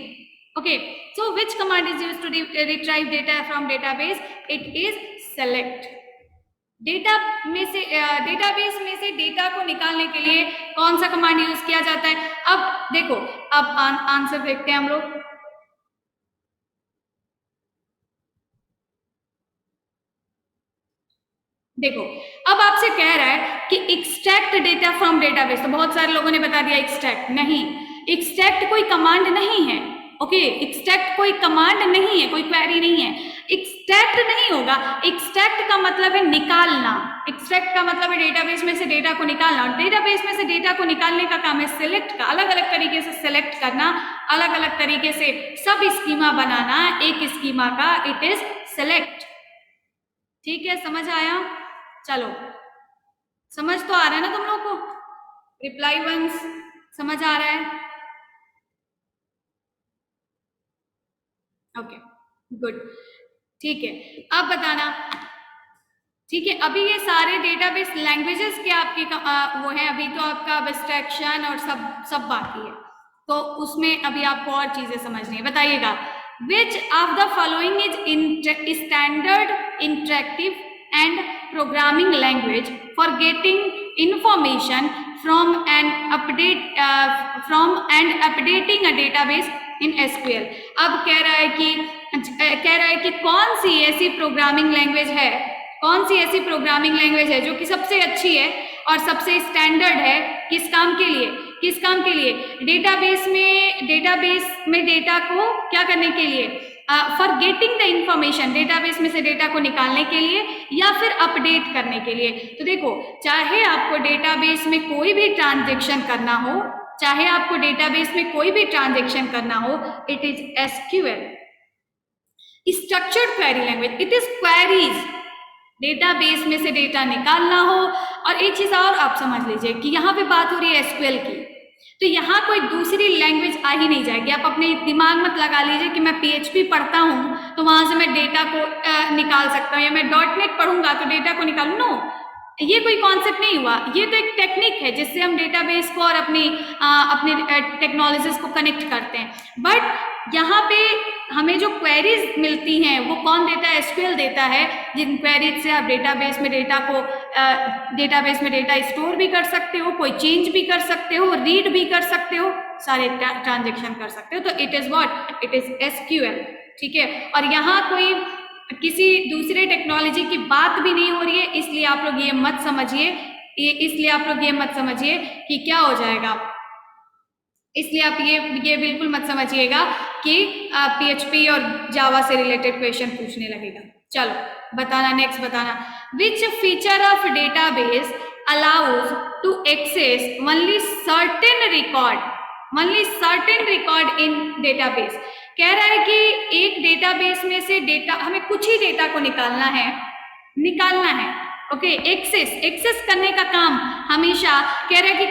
Okay. So which command is used to retrieve data from database? It is select. Data में से database में से data को निकालने के लिए कौन सा कमांड यूज किया जाता है? अब देखो, अब आंसर देखते हैं हम लोग। देखो, अब आपसे कह रहा है कि एक्सट्रैक्ट डेटा फ्रॉम डेटाबेस, तो बहुत सारे लोगों ने बता दिया एक्सट्रैक्ट। नहीं, एक्सट्रैक्ट कोई कमांड नहीं है। ओके, एक्सट्रैक्ट कोई कमांड नहीं है, कोई क्वेरी नहीं है। एक्सट्रैक्ट नहीं होगा। एक्सट्रैक्ट का मतलब है निकालना। एक्सट्रैक्ट का मतलब है डेटाबेस में से डेटा को निकालना, और डेटाबेस में से डेटा को निकालने का काम है सिलेक्ट का, अलग अलग तरीके से सिलेक्ट करना, अलग अलग तरीके से सब स्कीमा बनाना एक स्कीमा का, इट इज सिलेक्ट। ठीक है, समझ आया? चलो, समझ तो आ रहा है ना तुम लोग को? रिप्लाई वंस समझ आ रहा है? ओके, गुड, ठीक है। अब बताना, ठीक है, अभी ये सारे डेटाबेस लैंग्वेजेस के आपके वो है, अभी तो आपका एब्स्ट्रैक्शन और सब बाकी है, तो उसमें अभी आपको और चीजें समझनी है। बताइएगा, which of the following is standard interactive and programming language for getting information from and updating a database in SQL. अब कह रहा है कि कौन सी ऐसी प्रोग्रामिंग लैंग्वेज है, कौन सी ऐसी प्रोग्रामिंग लैंग्वेज है जो कि सबसे अच्छी है और सबसे स्टैंडर्ड है, किस काम के लिए? किस काम के लिए? डेटाबेस में डेटा को क्या करने के लिए? For getting the information, database में से डेटा को निकालने के लिए या फिर अपडेट करने के लिए। तो देखो, चाहे आपको डेटाबेस में कोई भी ट्रांजेक्शन करना हो, चाहे आपको डेटाबेस में कोई भी ट्रांजेक्शन करना हो, it is SQL, structured query language, it is queries. Database में से डेटा निकालना हो, और एक चीज और आप समझ लीजिए कि यहाँ पे बात हो रही है एसक्यूएल की, तो यहाँ कोई दूसरी लैंग्वेज आ ही नहीं जाएगी। आप अपने दिमाग मत लगा लीजिए कि मैं PHP पढ़ता हूँ तो वहां से मैं डेटा को निकाल सकता हूँ, या मैं .NET पढ़ूंगा तो डेटा को निकालूं। नो, ये कोई कॉन्सेप्ट नहीं हुआ। ये तो एक टेक्निक है जिससे हम डेटाबेस को और अपने टेक्नोलॉजीज को कनेक्ट करते हैं। बट यहाँ पे हमें जो क्वेरीज मिलती हैं वो कौन देता है? एसक्यूएल देता है, जिन क्वेरीज से आप डेटाबेस में डेटा स्टोर भी कर सकते हो, कोई चेंज भी कर सकते हो, रीड भी कर सकते हो, सारे ट्रांजेक्शन कर सकते हो। तो it is what? It is SQL, ठीक है। और यहाँ कोई किसी दूसरे टेक्नोलॉजी की बात भी नहीं हो रही है, इसलिए आप लोग ये मत समझिए कि क्या हो जाएगा, इसलिए आप ये बिल्कुल मत समझिएगा कि PHP और जावा से रिलेटेड क्वेश्चन पूछने लगेगा। चलो बताना, नेक्स्ट बताना, which feature of database allows to access only certain record in database. कह रहा है कि एक डेटाबेस में से डेटा, हमें कुछ ही डेटा को निकालना है। ओके, एक्सेस करने का काम हमेशा कह रहा है कि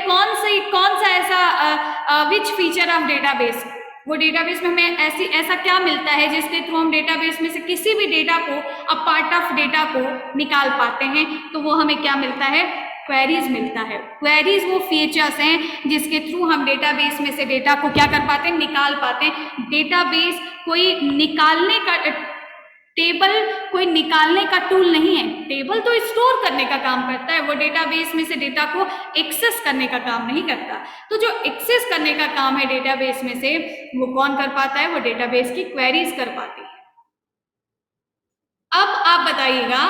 कौन सा ऐसा विच फीचर ऑफ डेटाबेस, वो डेटाबेस में हमें ऐसा क्या मिलता है जिसके थ्रू हम डेटाबेस में से किसी भी डेटा को, अ पार्ट ऑफ डेटा को निकाल पाते हैं। तो वो हमें क्या मिलता है? क्वेरीज मिलता है। क्वेरीज वो फीचर्स हैं जिसके थ्रू हम डेटाबेस में से डेटा को क्या कर पाते हैं? निकाल पाते हैं। डेटाबेस कोई निकालने का टेबल कोई निकालने का टूल नहीं है, टेबल तो स्टोर करने का काम करता है, वो डेटाबेस में से डेटा को एक्सेस करने का काम नहीं करता। तो जो एक्सेस करने का काम है डेटाबेस में से वो कौन कर पाता है, वो डेटाबेस की क्वेरीज कर पाती है। अब आप बताइएगा,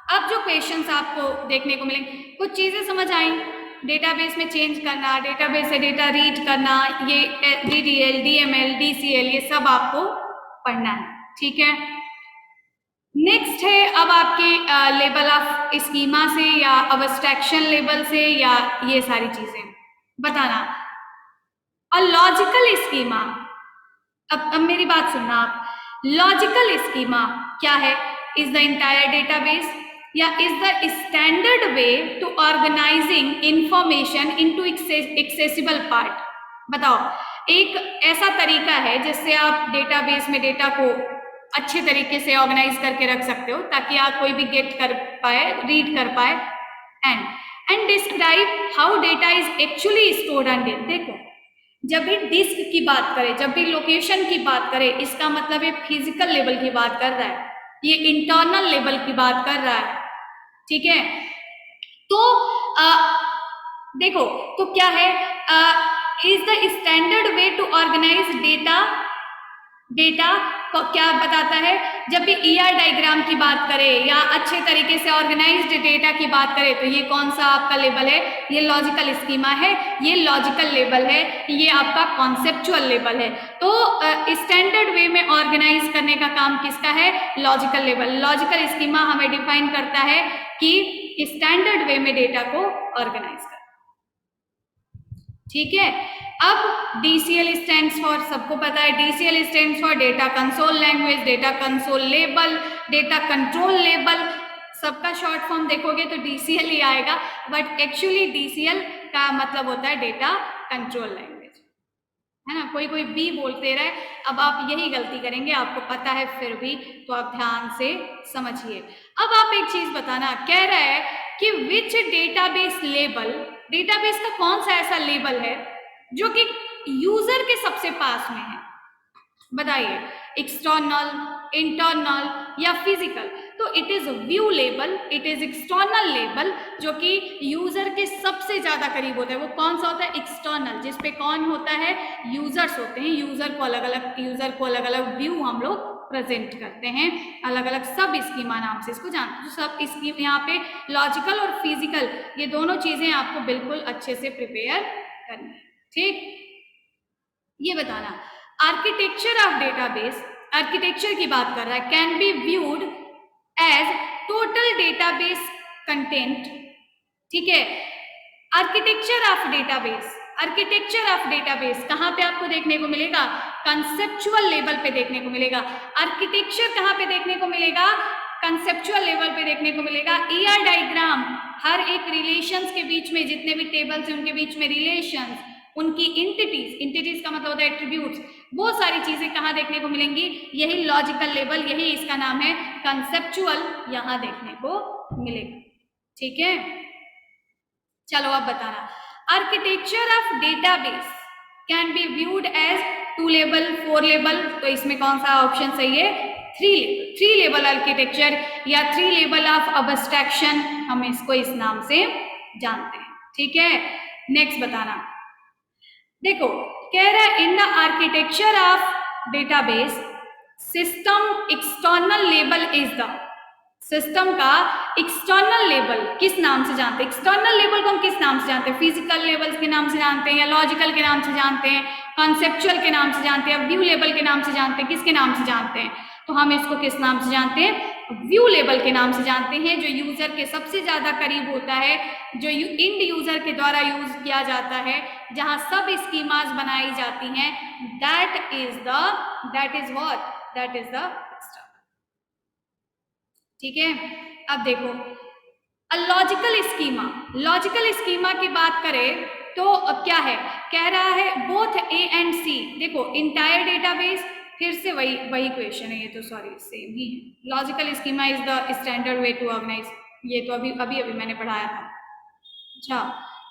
अब जो क्वेश्चंस आपको देखने को मिलेंगे, कुछ चीजें समझ आई, डेटाबेस में चेंज करना, डेटाबेस से डेटा रीड करना, ये DDL, DML, DCL, ये सब आपको पढ़ना है, ठीक है। नेक्स्ट है अब आपके लेवल ऑफ स्कीमा से या अब्स्ट्रैक्शन लेवल से या ये सारी चीजें बताना। और लॉजिकल स्कीमा, अब मेरी बात सुनना आप, लॉजिकल स्कीमा क्या है, इज द इंटायर डेटाबेस या is the standard way to organizing information into accessible part. बताओ, एक ऐसा तरीका है जिससे आप डेटाबेस में डेटा को अच्छे तरीके से ऑर्गेनाइज करके रख सकते हो ताकि आप कोई भी गेट कर पाए, रीड कर पाए, and describe how data is actually stored on disk. देखो, जब भी डिस्क की बात करें, जब भी लोकेशन की बात करें, इसका मतलब ये फिजिकल लेवल की बात कर रहा है, ये इंटरनल लेवल की बात कर रहा है, ठीक है। तो देखो, तो क्या है, is the standard way to organize data को क्या बताता है, जब भी ER डायग्राम की बात करें या अच्छे तरीके से ऑर्गेनाइज्ड डेटा की बात करें, तो ये कौन सा आपका लेवल है, ये लॉजिकल स्कीमा है, ये लॉजिकल लेवल है, ये आपका कॉन्सेप्चुअल लेवल है। तो स्टैंडर्ड वे में ऑर्गेनाइज करने का काम किसका है, लॉजिकल लेवल। लॉजिकल स्कीमा हमें डिफाइन करता है कि स्टैंडर्ड वे में डेटा को ऑर्गेनाइज करना, ठीक है। अब DCL स्टैंड्स फॉर, सबको पता है, DCL stands for data console language, data console label, data control label, सबका शॉर्ट फॉर्म देखोगे तो DCL ही आएगा, बट एक्चुअली DCL का मतलब होता है डेटा कंट्रोल लैंग्वेज, है ना। कोई बी बोलते रहे, अब आप यही गलती करेंगे, आपको पता है फिर भी, तो आप ध्यान से समझिए। अब आप एक चीज बताना, कह रहा है कि विच डेटाबेस लेबल, डेटाबेस का कौन सा ऐसा लेबल है जो कि यूजर के सबसे पास में है, बताइए, एक्सटर्नल, इंटरनल या फिजिकल। तो it is view label, it is external label, जो कि यूजर के सबसे ज्यादा करीब होता है। वो कौन सा होता है, एक्सटर्नल, जिसपे कौन होता है, यूजर्स होते हैं। यूजर को अलग अलग व्यू हम लोग प्रेजेंट करते हैं, अलग अलग सब स्कीमा नाम से इसको जानते हैं। तो सब स्कीम यहाँ पे लॉजिकल और फिजिकल, ये दोनों चीजें आपको बिल्कुल अच्छे से प्रिपेयर करनी है, ठीक। ये बताना, आर्किटेक्चर ऑफ डेटाबेस, आर्किटेक्चर की बात कर रहा है, can be viewed as total database content, ठीक है। Architecture of database, architecture of database कहाँ पे आपको देखने को मिलेगा, कंसेप्चुअल लेवल पे देखने को मिलेगा। आर्किटेक्चर कहाँ पे देखने को मिलेगा, कंसेप्चुअल लेवल पे देखने को मिलेगा। ER डायग्राम, हर एक रिलेशंस के बीच में, जितने भी टेबल्स हैं उनके बीच में रिलेशंस, उनकी इंटिटीज का मतलब होता है एट्रीब्यूट्स, वो सारी चीजें कहाँ देखने को मिलेंगी, यही लॉजिकल लेवल, यही इसका नाम है कंसेप्चुअल, यहां देखने को मिलेगा, ठीक है। चलो अब बताना, architecture of database can be viewed as 2 level, 4 level, तो इसमें कौन सा ऑप्शन सही है, 3 लेवल आर्किटेक्चर या 3 लेवल ऑफ अब्स्ट्रैक्शन, हम इसको इस नाम से जानते हैं, ठीक है। नेक्स्ट बताना, देखो, कह रहा है in the architecture of database system external label is the, system का एक्सटर्नल लेवल किस नाम से जानते हैं, एक्सटर्नल लेवल को हम किस नाम से जानते हैं, फिजिकल लेवल्स के नाम से जानते हैं या लॉजिकल के नाम से जानते हैं, कॉन्सेप्चुअल के नाम से जानते हैं, व्यू लेवल के नाम से जानते हैं, किसके नाम से जानते हैं, तो हम इसको किस नाम से जानते हैं, व्यू लेवल के नाम से जानते हैं, जो यूजर के सबसे ज्यादा करीब होता है, जो इंड यूजर के द्वारा यूज किया जाता है, जहां सब स्कीमास बनाई जाती हैं, that is what, that is the, ठीक है। अब देखो, लॉजिकल स्कीमा, लॉजिकल स्कीमा की बात करें तो क्या है, कह रहा है बोथ A एंड C, देखो इंटायर डेटाबेस, फिर से वही क्वेश्चन है ये, तो सॉरी सेम ही है। Logical schema is the standard way to organize, ये तो अभी मैंने पढ़ाया था। अच्छा,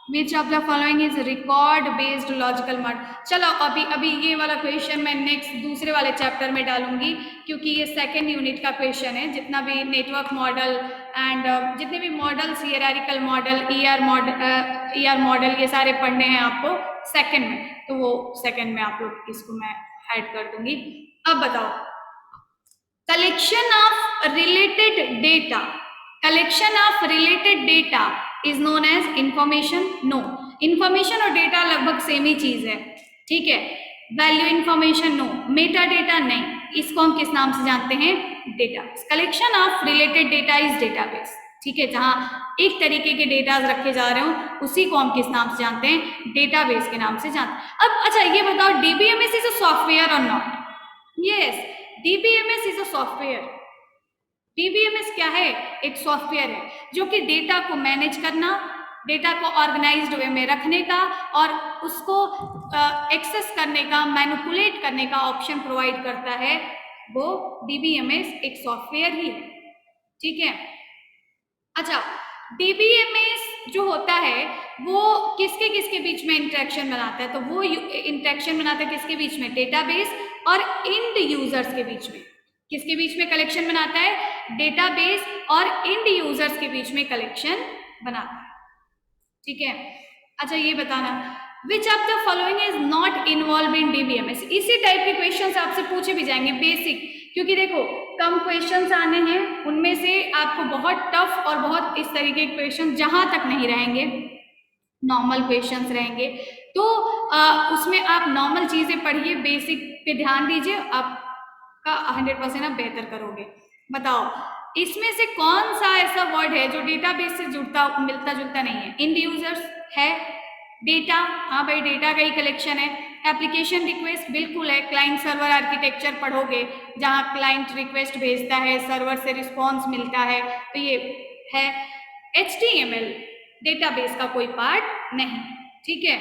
which of the following is record based logical model. चलो अभी ये वाला क्वेश्चन मैं नेक्स्ट दूसरे वाले चैप्टर में डालूंगी, क्योंकि ये सेकेंड यूनिट का क्वेश्चन है। जितना भी नेटवर्क मॉडल एंड जितने भी models, hierarchical model, ER model, ये सारे पढ़ने हैं आपको सेकेंड में, तो वो सेकेंड में आप लोग इसको मैं ऐड कर दूंगी। अब बताओ, collection of related data, collection of related data is known as information? No, information और डेटा लगभग सेम ही चीज है, ठीक है। Value information no, meta data नहीं, इसको हम किस नाम से जानते हैं? Database. Collection of related data is database, ठीक है। जहां एक तरीके के डेटा रखे जा रहे हो उसी को हम किस नाम से जानते हैं? डेटाबेस के नाम से जानते हैं। अब अच्छा ये बताओ, डीबीएमएस इज अ सॉफ्टवेयर और not? Yes, DBMS is a software. DBMS क्या है? एक सॉफ्टवेयर है जो कि डेटा को मैनेज करना, डेटा को ऑर्गेनाइज्ड वे में रखने का और उसको एक्सेस करने का, मैनिपुलेट करने का ऑप्शन प्रोवाइड करता है। वो डीबीएमएस एक सॉफ्टवेयर ही है, ठीक है। अच्छा, डीबीएमएस जो होता है वो किसके किसके बीच में इंटरेक्शन बनाता है? तो वो इंटरेक्शन बनाता है किसके बीच में? डेटाबेस और इंड यूजर्स के बीच में। किसके बीच में कलेक्शन बनाता है? डेटाबेस और इंड यूजर्स के बीच में कलेक्शन बनाता है, ठीक है। अच्छा ये बताना, विच of the following is not involve in DBMS? इसी टाइप के क्वेश्चंस आपसे पूछे भी जाएंगे बेसिक, क्योंकि देखो कम क्वेश्चंस आने हैं, उनमें से आपको बहुत टफ और बहुत इस तरीके के क्वेश्चन जहां तक नहीं रहेंगे, नॉर्मल क्वेश्चंस रहेंगे। तो उसमें आप नॉर्मल चीजें पढ़िए, बेसिक पे ध्यान दीजिए, आपका 100% आप बेहतर करोगे। बताओ, इसमें से कौन सा ऐसा वर्ड है जो डेटाबेस से जुड़ता मिलता जुलता नहीं है? इंड यूजर्स है, डेटा, हाँ भाई डेटा का ही कलेक्शन है। एप्लीकेशन रिक्वेस्ट बिल्कुल है, क्लाइंट सर्वर आर्किटेक्चर पढ़ोगे जहाँ क्लाइंट रिक्वेस्ट भेजता है, सर्वर से रिस्पॉन्स मिलता है, तो ये है। HTML डेटाबेस का कोई पार्ट नहीं, ठीक है।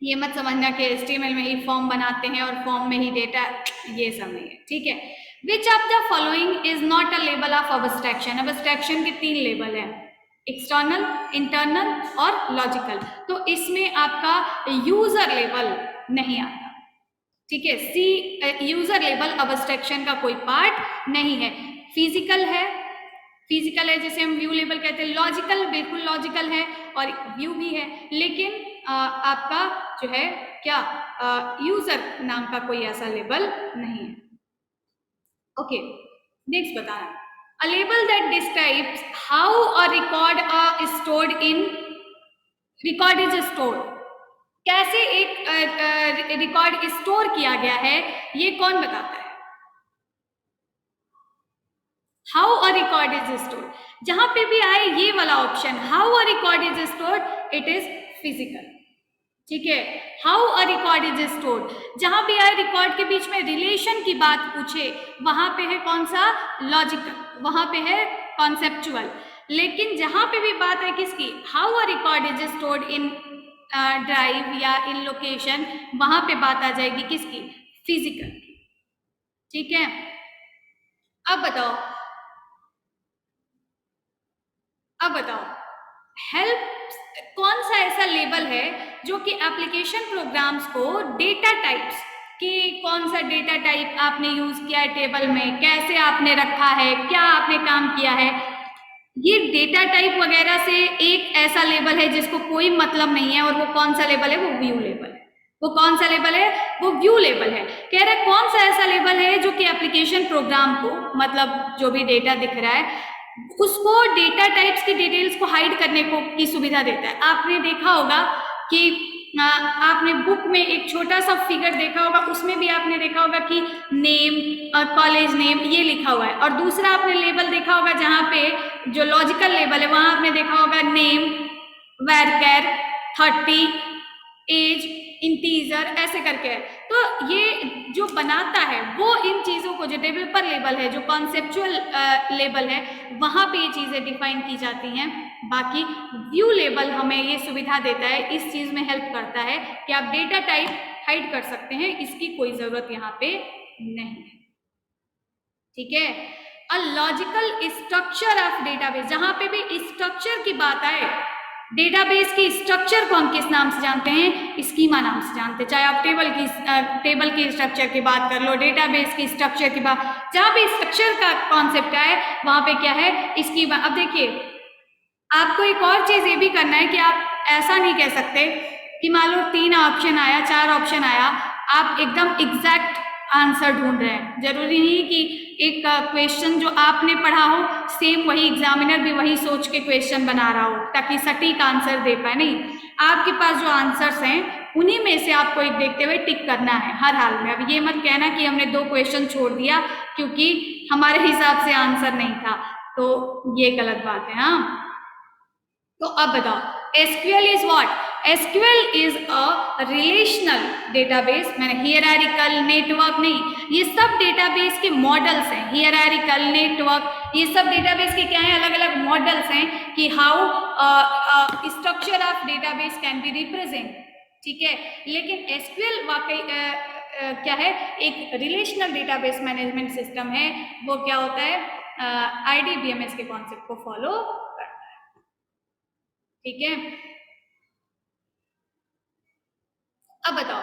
ये मत समझना कि HTML में ही फॉर्म बनाते हैं और फॉर्म में ही डेटा, ये सब नहीं है, ठीक है। विच of the following is not a label of abstraction? Abstraction के 3 लेबल है, एक्सटर्नल, इंटरनल और लॉजिकल। तो इसमें आपका यूजर लेबल नहीं आता, ठीक है। यूजर लेबल अब्स्ट्रैक्शन का कोई पार्ट नहीं है। फिजिकल है, फिजिकल है जैसे हम व्यू लेबल कहते हैं। लॉजिकल बिल्कुल लॉजिकल है और व्यू भी है, लेकिन आपका जो है क्या, यूजर नाम का कोई ऐसा लेबल नहीं है। ओके, नेक्स्ट बताना, a label that describes how a record stored in, record is stored, कैसे एक रिकॉर्ड स्टोर किया गया है, ये कौन बताता है? How a record is stored, जहां पे भी आए ये वाला option, how a record is stored, it is physical, ठीक है। How a record is stored, जहां भी आए रिकॉर्ड के बीच में रिलेशन की बात पूछे, वहां पे है कौन सा? लॉजिकल, वहां पे है कॉन्सेप्चुअल। लेकिन जहां पे भी बात है किसकी? How a record is stored in drive या इन लोकेशन, वहां पे बात आ जाएगी किसकी? फिजिकल, ठीक है। अब बताओ, अब बताओ, हेल्प कौन सा ऐसा लेबल है जो कि एप्लीकेशन प्रोग्राम्स को डेटा टाइप्स, कि कौन सा डेटा टाइप आपने यूज किया है टेबल में, कैसे आपने रखा है, क्या आपने काम किया है, ये डेटा टाइप वगैरह से एक ऐसा लेबल है जिसको कोई मतलब नहीं है। और वो कौन सा लेबल है? वो व्यू लेबल है। वो कौन सा लेबल है? वो व्यू लेबल है। कह रहे कौन सा ऐसा लेबल है जो कि एप्लीकेशन प्रोग्राम को, मतलब जो भी डेटा दिख रहा है उसको, डेटा टाइप्स की डिटेल्स को हाइड करने को की सुविधा देता है। आपने देखा होगा कि आपने बुक में एक छोटा सा फिगर देखा होगा, उसमें भी आपने देखा होगा कि नेम, कॉलेज नेम ये लिखा हुआ है। और दूसरा आपने लेबल देखा होगा जहाँ पे जो लॉजिकल लेबल है, वहां आपने देखा होगा नेम, वेरकेर, 30, एज, इंटीजर, ऐसे करके है। तो ये जो बनाता है वो इन चीजों को, जो डेवलपर लेबल है, जो कॉन्सेप्चुअल लेबल है, वहां पे ये चीजें डिफाइन की जाती हैं। बाकी व्यू लेबल हमें ये सुविधा देता है, इस चीज में हेल्प करता है कि आप डेटा टाइप हाइड कर सकते हैं, इसकी कोई जरूरत यहाँ पे नहीं है, ठीक है। A logical structure of database, जहां पे भी स्ट्रक्चर की बात आए डेटाबेस की स्ट्रक्चर को हम किस नाम से जानते हैं? स्कीमा नाम से जानते हैं। चाहे आप टेबल की स्ट्रक्चर की बात कर लो, डेटाबेस की स्ट्रक्चर की बात, जहां पे स्ट्रक्चर का कॉन्सेप्ट आए वहां पे क्या है? स्कीमा। अब देखिए, आपको एक और चीज ये भी करना है कि आप ऐसा नहीं कह सकते कि मान लो 3 ऑप्शन आया, 4 ऑप्शन आया, आप एकदम एग्जैक्ट आंसर ढूंढ रहे हैं। जरूरी नहीं कि एक क्वेश्चन जो आपने पढ़ा हो सेम वही एग्जामिनर भी वही सोच के क्वेश्चन बना रहा हो ताकि सटीक आंसर दे पाए। नहीं, आपके पास जो आंसर्स हैं उन्हीं में से आपको एक देखते हुए टिक करना है हर हाल में। अब ये मत कहना कि हमने 2 क्वेश्चन छोड़ दिया क्योंकि हमारे हिसाब से आंसर नहीं था, तो ये गलत बात है। हाँ, तो अब बताओ, SQL is what? SQL is a relational database. मैंने हियरार्किकल, नेटवर्क नहीं, ये सब डेटाबेस के मॉडल्स हैं। हियरार्किकल, नेटवर्क, ये सब डेटाबेस के क्या हैं? अलग अलग मॉडल्स हैं कि how structure of database can B represent. ठीक है, लेकिन SQL वाकई क्या है? एक रिलेशनल डेटाबेस मैनेजमेंट सिस्टम है। वो क्या होता है? IDBMS के कॉन्सेप्ट को फॉलो करता है। ठीक है, अब बताओ,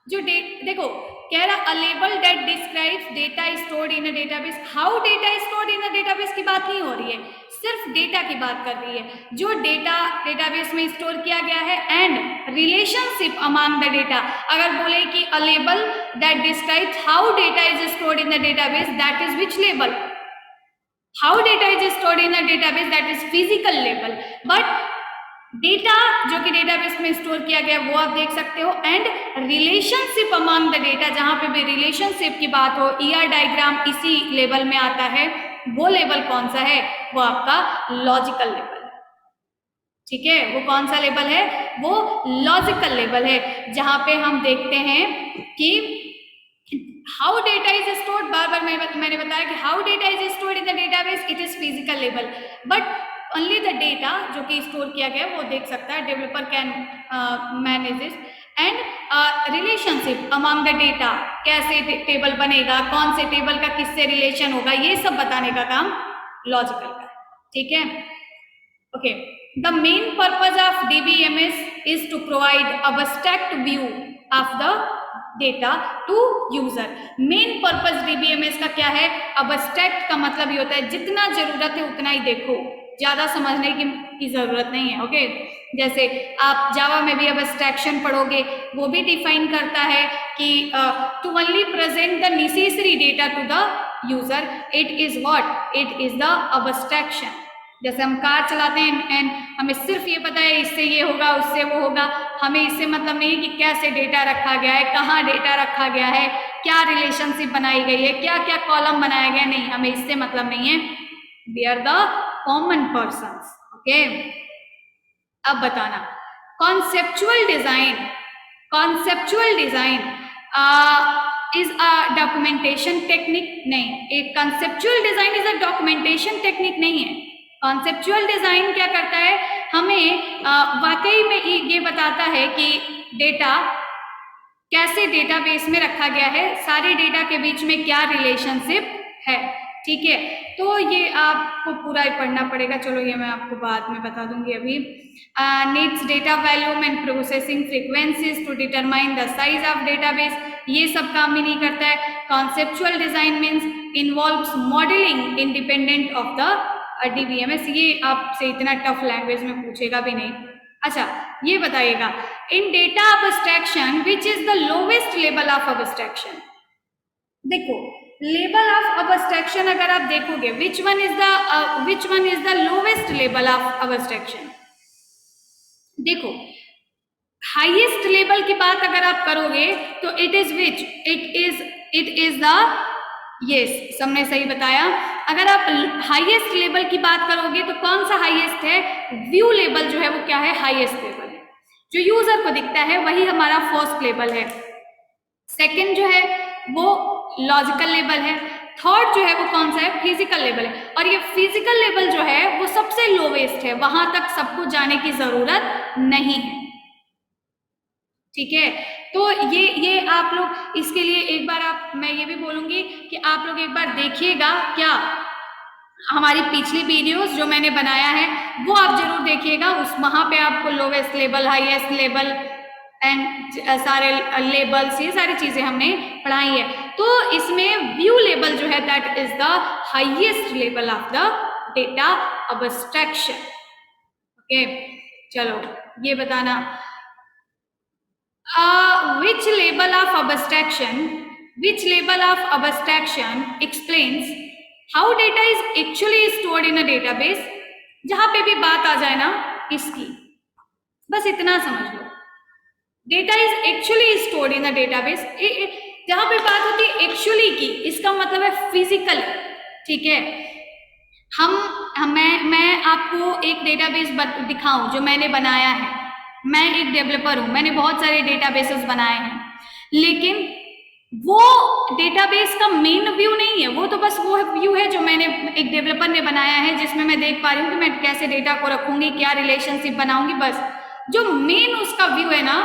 जो देखो कह रहा a label that describes data stored in a database. How data stored in a database की बात नहीं हो रही है, सिर्फ डेटा की बात कर रही है, जो डेटा डेटाबेस में स्टोर किया गया है, and relationship among the data. अगर बोले कि a label that describes how data is stored in the database, that is which label? How data is stored in a database, that is physical label. But data जो कि database में store किया गया वो आप देख सकते हो, and relationship among the data, जहां पे भी रिलेशनशिप की बात हो, ER डायग्राम इसी लेवल में आता है। वो लेवल कौन सा है? वो आपका लॉजिकल लेवल है। ठीक है, वो कौन सा लेवल है? वो लॉजिकल लेवल है, जहां पे हम देखते हैं कि हाउ डेटा इज स्टोर्ड, बार बार मैंने बताया कि how data is stored in the database, it is physical level, but only the data जो कि स्टोर किया गया वो देख सकता है। Developer can manage this, and relationship among the data, कैसे टेबल बनेगा, कौन से टेबल का किससे रिलेशन होगा, ये सब बताने का काम लॉजिकल का है। ठीक है, okay. The main purpose of DBMS is to provide abstract view of the data to user. Main purpose DBMS का क्या है? अब्स्ट्रैक्ट का मतलब ये होता है जितना जरूरत है उतना ही देखो, ज्यादा समझने की जरूरत नहीं है। ओके, जैसे आप जावा में भी अब्स्ट्रैक्शन पढ़ोगे, वो भी डिफाइन करता है कि to only present the necessary data to the user, it is what? It is the abstraction. जैसे हम कार चलाते हैं एंड हमें सिर्फ ये पता है इससे ये होगा, उससे वो होगा, हमें इससे मतलब नहीं है कि कैसे डेटा रखा गया है, कहाँ डेटा रखा गया है, क्या रिलेशनशिप बनाई गई है, क्या क्या कॉलम बनाया गया, नहीं, हमें इससे मतलब नहीं है। We are the common persons. Okay, अब बताना, conceptual design, conceptual design is a documentation technique. नहीं, एक conceptual design is a documentation technique नहीं है। कॉन्सेप्चुअल डिजाइन क्या करता है? हमें वाकई में ये बताता है कि डेटा कैसे डेटाबेस में रखा गया है, सारे डेटा के बीच में क्या रिलेशनशिप है। ठीक है, तो ये आपको पूरा ही पढ़ना पड़ेगा, चलो ये मैं आपको बाद में बता दूंगी। अभी needs data volume and processing frequencies to determine the size of database, ये सब काम भी नहीं करता है। Conceptual design means involves modelling independent of the DBMS। ये आपसे इतना टफ लैंग्वेज में पूछेगा भी नहीं। अच्छा, ये बताइएगा, in data abstraction which is the lowest level of abstraction. देखो, लेवल ऑफ अब्स्ट्रैक्शन अगर आप देखोगे, which one is the lowest level of abstraction. देखो, हाईएस्ट लेवल की बात अगर आप करोगे तो it is which, it is the, yes, सबने सही बताया। अगर आप हाईएस्ट लेवल की बात करोगे तो कौन सा हाईएस्ट है? व्यू लेवल जो है वो क्या है? हाईएस्ट लेवल है, जो यूजर को दिखता है वही हमारा फर्स्ट लेवल है। सेकंड जो है वो लॉजिकल लेवल है। थर्ड जो है वो कौन सा है? फिजिकल लेवल है। और ये फिजिकल लेवल जो है वो सबसे लोवेस्ट है, वहां तक सबको जाने की जरूरत नहीं है। ठीक है, तो ये आप लोग इसके लिए एक बार मैं ये भी बोलूंगी कि आप लोग एक बार देखिएगा क्या हमारी पिछली वीडियोस जो मैंने बनाया है वो आप जरूर देखिएगा, उस वहां पे आपको lowest level, highest level and सारे लेबल्स, ये सारी चीजें हमने पढ़ाई है। तो इसमें व्यू लेवल जो है that is the highest level of the data abstraction. Okay, चलो ये बताना, which label of abstraction explains how data is actually stored in a database। जहां पे भी बात आ जाए ना इसकी, बस इतना समझ लो, data is actually stored in a database. जहां पे बात होती है एक्चुअली की, इसका मतलब है फिजिकल, ठीक है। मैं आपको एक डेटाबेस दिखाऊं जो मैंने बनाया है, मैं एक डेवलपर हूं, मैंने बहुत सारे डेटाबेसेस बनाए हैं, लेकिन वो डेटाबेस का मेन व्यू नहीं है, वो तो बस वो व्यू है जो मैंने एक डेवलपर ने बनाया है, जिसमें मैं देख पा रही हूँ कि मैं कैसे डेटा को रखूंगी, क्या रिलेशनशिप बनाऊंगी। बस जो मेन उसका व्यू है ना,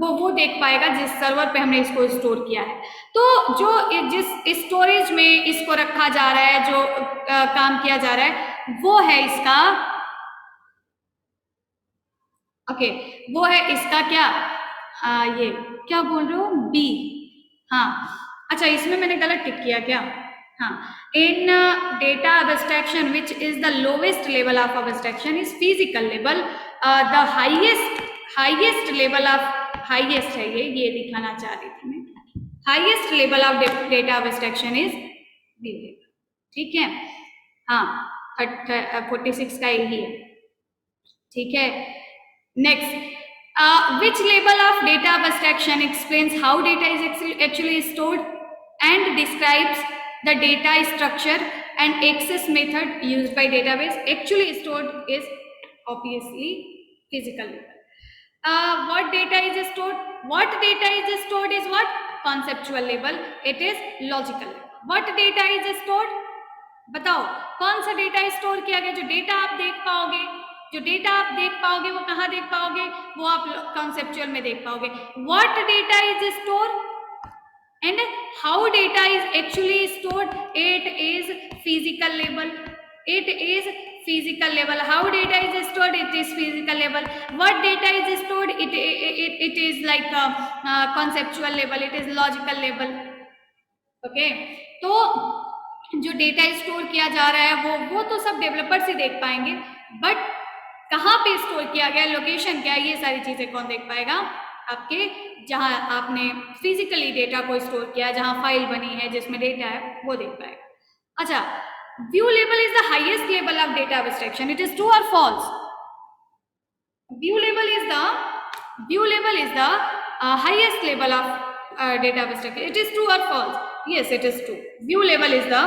वो देख पाएगा जिस सर्वर पे हमने इसको स्टोर किया है। तो जो जिस स्टोरेज में इसको रखा जा रहा है, जो काम किया जा रहा है, वो है इसका, ओके, वो है इसका क्या, ये क्या बोल रहे हो, बी, हाँ अच्छा, इसमें मैंने गलत टिक किया क्या, हाँ, in data abstraction which is the lowest level of abstraction is physical level, the highest level of, highest है ये दिखाना चाह रही थी मैं, highest level of data abstraction is B level, ठीक है, हाँ 46 का यही है, ठीक है। Next, which level of data abstraction explains how data is actually stored and describes the data structure and access method used by database। Actually stored is obviously physical level। What data is stored? What data is stored is what? Conceptual level. It is logical level। What data is stored? बताओ कौन सा data store किया गया? जो data आप देख पाओगे, जो डेटा आप देख पाओगे वो कहाँ देख पाओगे? वो आप कॉन्सेप्चुअल में देख पाओगे। What data is store and how data is actually stored? It is physical level, it is physical level। how data is stored? It is physical level। what data is stored? It is like conceptual level, it is logical level। okay, तो जो data store किया जा रहा है वो तो सब developers ही देख पाएंगे, बट कहाँ पे स्टोर किया गया, लोकेशन क्या है, ये सारी चीजें कौन देख पाएगा? आपके जहां आपने फिजिकली डेटा को स्टोर किया, जहां फाइल बनी है जिसमें डेटा है, वो देख पाएगा। अच्छा, view level is the highest level of data abstraction. It is true और false? View level is the highest level of data abstraction। it is true or false? Yes, it is true। view level is the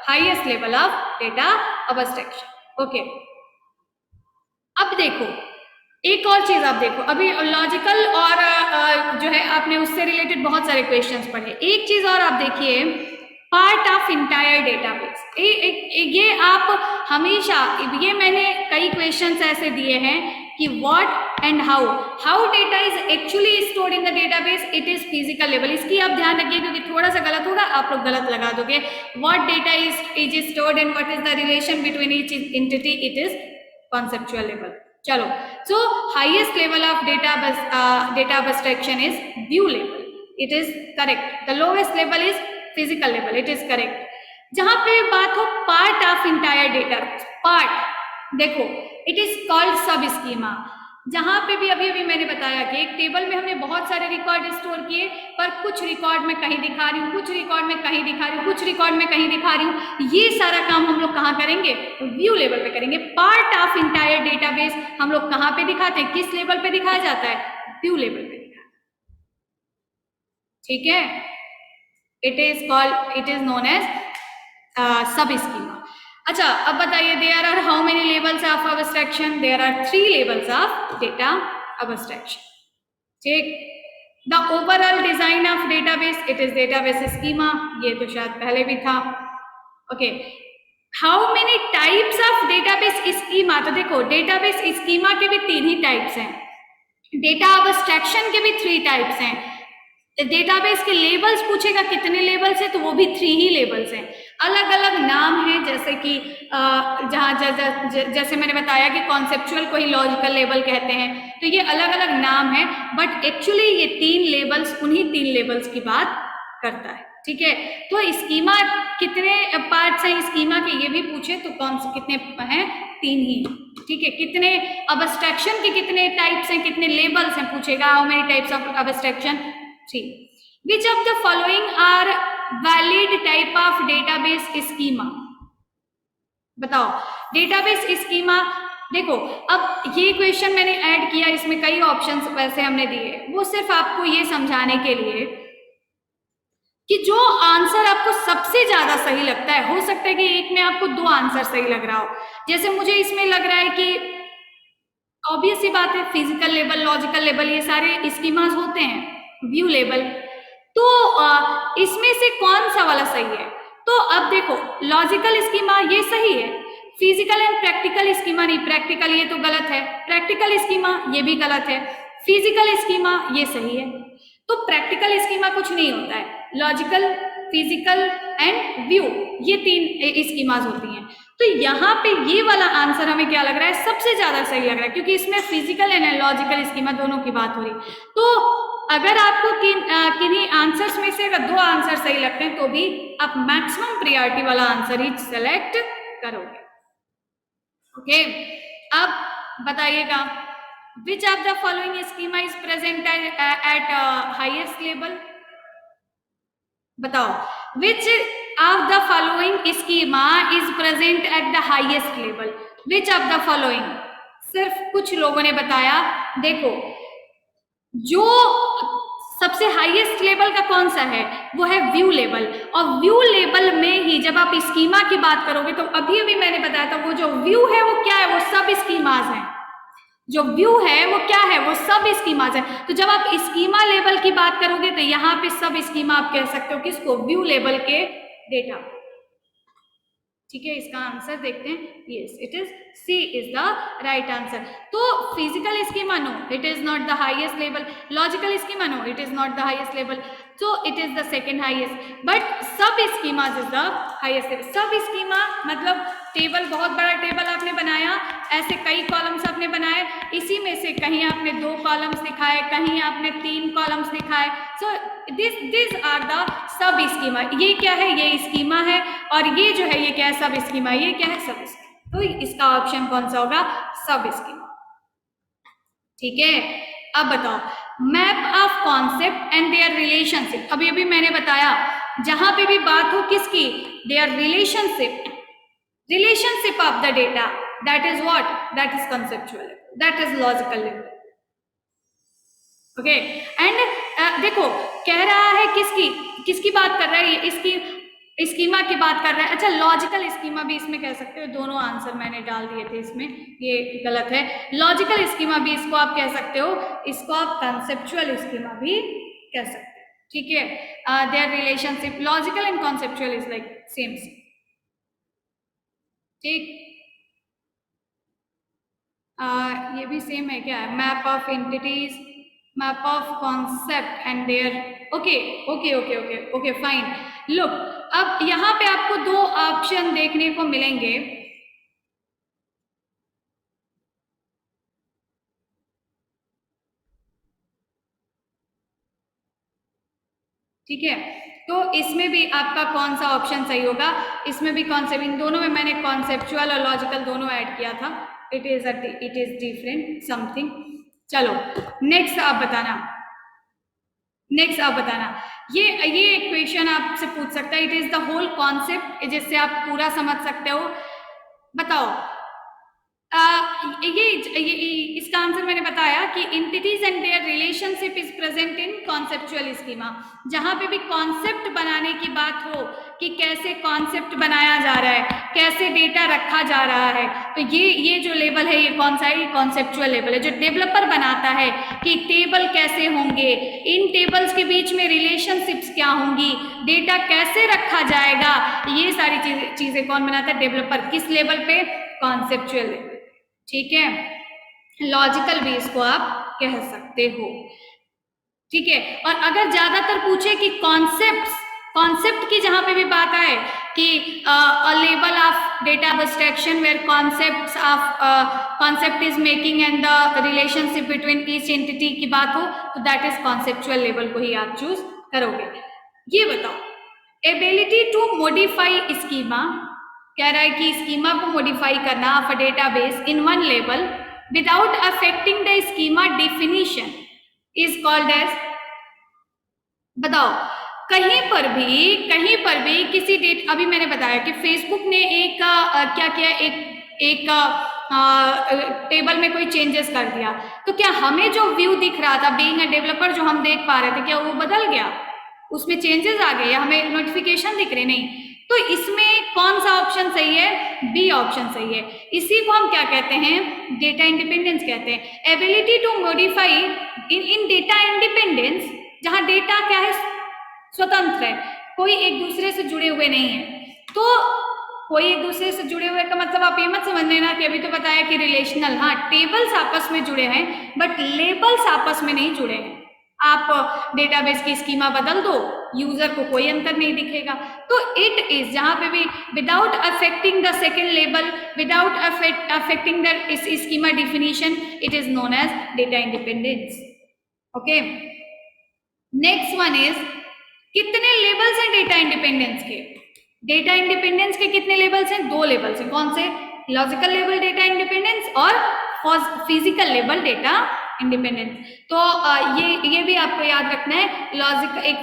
highest level of data abstraction। okay, अब देखो एक और चीज, आप देखो अभी logical और जो है आपने उससे रिलेटेड बहुत सारे क्वेश्चंस पढ़े। एक चीज और आप देखिए, पार्ट ऑफ इंटायर डेटाबेस। ये आप हमेशा, ये मैंने कई क्वेश्चंस ऐसे दिए हैं कि what and how data is actually stored in the database, it is physical level. इसकी आप ध्यान रखिए क्योंकि थोड़ा सा गलत होगा, आप लोग गलत लगा दोगे। What data is stored and what is the relation between each entity, it is conceptual level. चलो, so highest level of data abstraction is view level, it is correct. The lowest level is physical level, it is correct. जहां पे बात हो part of entire data, part देखो, it is called sub schema. जहां पे भी अभी मैंने बताया कि एक टेबल में हमने बहुत सारे रिकॉर्ड स्टोर किए, पर कुछ रिकॉर्ड में कहीं दिखा रही हूँ, कुछ रिकॉर्ड में कहीं दिखा रही हूँ, कुछ रिकॉर्ड में कहीं दिखा रही हूँ। ये सारा काम हम लोग कहाँ करेंगे? व्यू लेवल पे करेंगे। पार्ट ऑफ इंटायर डेटाबेस हम लोग कहाँ पे दिखाते हैं, किस लेवल पे दिखाया जाता है? व्यू लेवल पे दिखाते हैं, ठीक है। It is known as sub schema. अच्छा, अब बताइए, there are how many levels of abstraction? There are 3 levels of data abstraction, ठीक। The overall design of database, it is database schema, ये तो शायद पहले भी था। Okay, how many types of database schema? तो देखो, डेटाबेस स्कीमा के भी 3 ही टाइप्स हैं, डेटा अब्स्ट्रैक्शन के भी 3 टाइप्स हैं। डेटाबेस के लेवल्स पूछेगा कितने लेवल्स है, तो वो भी 3 ही लेवल्स हैं। अलग अलग नाम हैं, जैसे कि जहाँ जैसे मैंने बताया कि कॉन्सेप्चुअल को ही लॉजिकल लेवल कहते हैं, तो ये अलग अलग नाम है, बट एक्चुअली ये 3 लेवल्स उन्हीं 3 लेवल्स की बात करता है। ठीक है, तो स्कीमा कितने पार्ट्स हैं स्कीमा के, ये भी पूछे तो कौन से कितने हैं, 3 ही। ठीक है, कितने अबस्ट्रैक्शन के कितने टाइप्स हैं, कितने लेवल्स हैं पूछेगा, how many types of abstraction, 3। Which of the following are valid type of database schema, बताओ। डेटाबेस स्कीमा, देखो अब ये क्वेश्चन मैंने ऐड किया, इसमें कई ऑप्शंस वैसे हमने दिए, वो सिर्फ आपको ये समझाने के लिए कि जो आंसर आपको सबसे ज्यादा सही लगता है, हो सकता है कि एक में आपको 2 आंसर सही लग रहा हो, जैसे मुझे इसमें लग रहा है कि ऑब्वियस सी बात है फिजिकल लेवल, लॉजिकल लेवल, ये सारे स्कीमास होते हैं, व्यू लेवल, तो इसमें से कौन सा वाला सही है। तो अब देखो लॉजिकल स्कीमा ये सही है, फिजिकल एंड प्रैक्टिकल स्कीमा नहीं, प्रैक्टिकल ये तो गलत है, प्रैक्टिकल स्कीमा ये भी गलत है, फिजिकल स्कीमा ये सही है। तो प्रैक्टिकल स्कीमा कुछ नहीं होता है, लॉजिकल, फिजिकल एंड व्यू, ये 3 स्कीमास होती हैं। तो यहाँ पे ये वाला आंसर हमें क्या लग रहा है, सबसे ज्यादा सही लग रहा है, क्योंकि इसमें फिजिकल एंड लॉजिकल स्कीमा दोनों की बात हो रही। तो अगर आपको किन्हीं आंसर्स में से अगर 2 आंसर सही लगते हैं तो भी आप मैक्सिमम प्रायोरिटी वाला आंसर ही सेलेक्ट करोगे। ओके, अब बताइएगा, which of the following schema is present at highest level, बताओ। Which of the following schema is present at the highest level, which of the following, सिर्फ कुछ लोगों ने बताया। देखो जो सबसे हाईएस्ट लेवल का कौन सा है, वो है व्यू लेवल, और व्यू लेवल में ही जब आप स्कीमा की बात करोगे तो अभी अभी मैंने बताया था, वो जो व्यू है वो क्या है, वो सब स्कीमास हैं, जो व्यू है वो क्या है, वो सब स्कीमास है। तो जब आप स्कीमा लेवल की बात करोगे तो यहाँ पे सब स्कीमा आप कह सकते हो किसको, व्यू लेवल के डेटा। ठीक है, इसका आंसर देखते हैं, yes it is C is the right answer. तो physical schema no, it is not the highest level, logical schema no, it is not the highest level, so it is the second highest, but sub schemas is the highest level. Sub schema मतलब table, बहुत बड़ा table आपने बनाया, ऐसे कई columns आपने बनाए, इसी में से कहीं आपने 2 कॉलम्स दिखाए, कहीं आपने 3 कॉलम्स दिखाए, so this are the sub schema. ये क्या है, ये स्कीमा है, और ये जो है ये क्या है, सब स्कीमा, ये क्या है, सब स्कीमा। तो इसका ऑप्शन कौन सा होगा, सब स्कीमा। ठीक है, अब बताओ, map of concept and their relationship, अभी अभी मैंने बताया जहां पे भी बात हो किसकी, their relationship, relationship of the data, that is what, that is conceptual, that is logical level. Okay, and देखो कह रहा है किसकी किसकी बात कर रहा है, इसकी स्कीमा की बात कर रहा है। अच्छा, लॉजिकल स्कीमा भी इसमें कह सकते हो, दोनों आंसर मैंने डाल दिए थे इसमें, ये गलत है। लॉजिकल स्कीमा भी इसको आप कह सकते हो, इसको आप कंसेप्चुअल स्कीमा भी कह सकते हो। ठीक है, there relationship, logical and conceptual is like same. ठीक, ये भी सेम है क्या, map of entities, map of concept and there, okay okay okay okay okay fine. Look, अब यहाँ पे आपको 2 ऑप्शन देखने को मिलेंगे। ठीक है, तो इसमें भी आपका कौन सा ऑप्शन सही होगा, इसमें भी कॉन्सेप्ट, इन दोनों में मैंने कॉन्सेप्चुअल और लॉजिकल दोनों ऐड किया था, इट इज डिफरेंट समथिंग। चलो नेक्स्ट आप बताना, नेक्स्ट आप बताना, ये क्वेश्चन आपसे पूछ सकता है, it is the whole concept, जिससे आप पूरा समझ सकते हो। बताओ, इसका आंसर मैंने बताया कि entities and their relationship is present in conceptual schema. जहां पे भी कॉन्सेप्ट बनाने की बात हो कि कैसे कॉन्सेप्ट बनाया जा रहा है, कैसे डेटा रखा जा रहा है, तो ये जो लेवल है, ये कौन सा है, ये कॉन्सेप्चुअल लेवल है, जो डेवलपर बनाता है कि टेबल कैसे होंगे, इन टेबल्स के बीच में रिलेशनशिप्स क्या होंगी, डेटा कैसे रखा जाएगा, ये सारी चीजें कौन बनाता है, डेवलपर। किस लेवल पे, कॉन्सेप्चुअल लेवल। ठीक है, लॉजिकल भी इसको आप कह सकते हो। ठीक है, और अगर ज्यादातर पूछे कि कॉन्सेप्ट की जहां पे भी बात आए कि a label of data abstraction where concept is making and the relationship between each entity की बात हो तो that is conceptual label को ही आप चूज करोगे। ये बताओ, एबिलिटी टू मॉडिफाई स्कीमा, कह रहा है कि स्कीमा को मॉडिफाई करना of a database in one level without affecting the schema definition is called as, बताओ कहीं पर भी किसी डेट, अभी मैंने बताया कि फेसबुक ने एक क्या किया, एक टेबल में कोई चेंजेस कर दिया, तो क्या हमें जो व्यू दिख रहा था बीइंग अ डेवलपर जो हम देख पा रहे थे क्या वो बदल गया, उसमें चेंजेस आ गए या हमें नोटिफिकेशन दिख रहे? नहीं। तो इसमें कौन सा ऑप्शन सही है? बी ऑप्शन सही है। इसी को हम क्या कहते हैं? डेटा इंडिपेंडेंस कहते हैं। Ability to modify in data independence, जहां डेटा क्या है? स्वतंत्र है, कोई एक दूसरे से जुड़े हुए नहीं है। तो कोई एक दूसरे से जुड़े हुए का मतलब आप ये मत समझ लेना कि अभी तो बताया कि रिलेशनल, हाँ टेबल्स आपस में जुड़े हैं बट लेबल्स आपस में नहीं जुड़े हैं। आप डेटाबेस की स्कीमा बदल दो, यूजर को कोई अंतर नहीं दिखेगा। तो इट इज, जहां पे भी विदाउट अफेक्टिंग द सेकेंड लेबल, without affecting the schema definition, it is known as data independence. Okay, next one is, कितने लेवल्स हैं डेटा इंडिपेंडेंस के? डेटा इंडिपेंडेंस के कितने लेवल्स हैं? 2 लेवल्स हैं। कौन से? लॉजिकल लेवल डेटा इंडिपेंडेंस और फिजिकल लेवल डेटा इंडिपेंडेंस। तो ये भी आपको याद रखना है। लॉजिक एक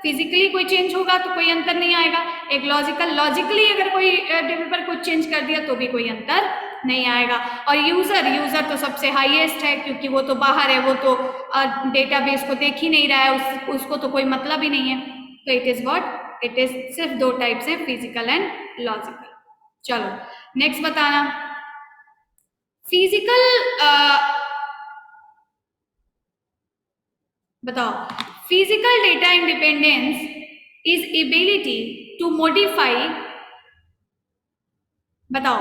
फिजिकली कोई चेंज होगा तो कोई अंतर नहीं आएगा, एक लॉजिकली अगर कोई डेवलपर कुछ चेंज कर दिया तो भी कोई अंतर नहीं आएगा। और यूजर तो सबसे हाईएस्ट है क्योंकि वो तो बाहर है, वो तो डेटाबेस को देख ही नहीं रहा है, उसको तो कोई मतलब ही नहीं है। तो it is what? It is सिर्फ 2 टाइप्स हैं, फिजिकल एंड लॉजिकल। चलो नेक्स्ट बताना, फिजिकल बताओ, physical data independence is ability to modify, बताओ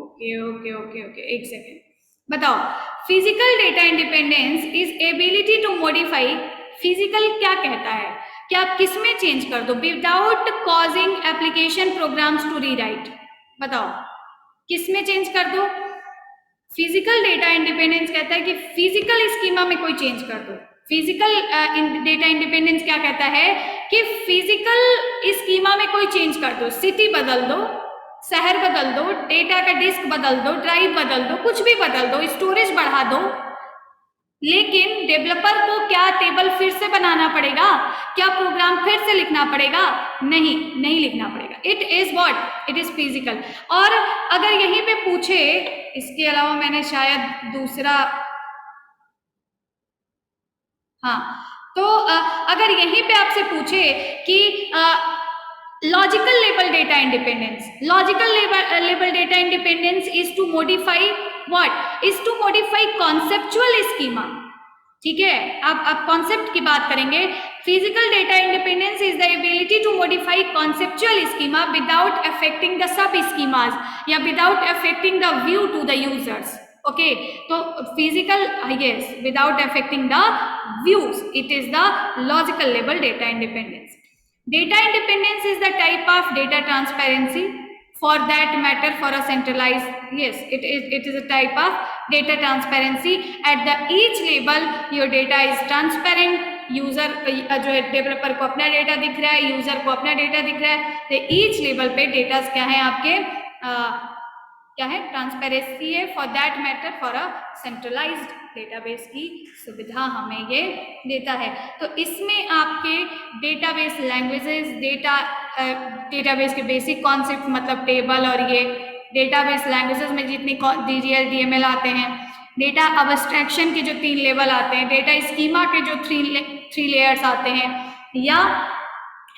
ओके, एक सेकेंड, बताओ physical data independence is ability to modify. Physical क्या कहता है कि आप किस में चेंज कर दो without causing application programs to rewrite. बताओ किस में चेंज कर दो? फिजिकल डेटा इंडिपेंडेंस कहता है कि फिजिकल स्कीमा में कोई चेंज कर दो। फिजिकल डेटा इंडिपेंडेंस क्या कहता है कि फिजिकल स्कीमा में कोई चेंज कर दो, सिटी बदल दो, शहर बदल दो, डेटा का डिस्क बदल दो, ड्राइव बदल दो, कुछ भी बदल दो, स्टोरेज बढ़ा दो, लेकिन डेवलपर को क्या टेबल फिर से बनाना पड़ेगा? क्या प्रोग्राम फिर से लिखना पड़ेगा? नहीं लिखना पड़ेगा। It is what? It is physical. और अगर यहीं पे पूछे, इसके अलावा मैंने शायद दूसरा, हाँ, तो अगर यहीं पे आपसे पूछे कि logical label data independence, logical label data independence is to modify what? Is to modify conceptual schema. ठीक है, अब कॉन्सेप्ट की बात करेंगे। Physical data independence is the ability to modify conceptual schema without affecting the sub schemas या without affecting the view to the users. Okay, तो physical, yes, without affecting the views, it is the logical level data independence. Data independence is the type of data transparency, for that matter for a centralized, yes, it is a type of data transparency at the each level your data is transparent, user जो है developer को अपना data दिख रहा है, user को अपना data दिख रहा है, तो ईच लेवल पे डेटा क्या है आपके, क्या है? ट्रांसपेरेंसी है। For that matter for a centralised database की सुविधा हमें ये देता है। तो इसमें आपके डेटाबेस लैंग्वेजेस, डेटाबेस के बेसिक कॉन्सेप्ट मतलब टेबल, और ये डेटाबेस लैंग्वेजेस में जितनी DDL DML आते हैं, डेटा अब्स्ट्रैक्शन के जो 3 लेवल आते हैं, डेटा स्कीमा के जो 3 लेयर्स आते हैं, या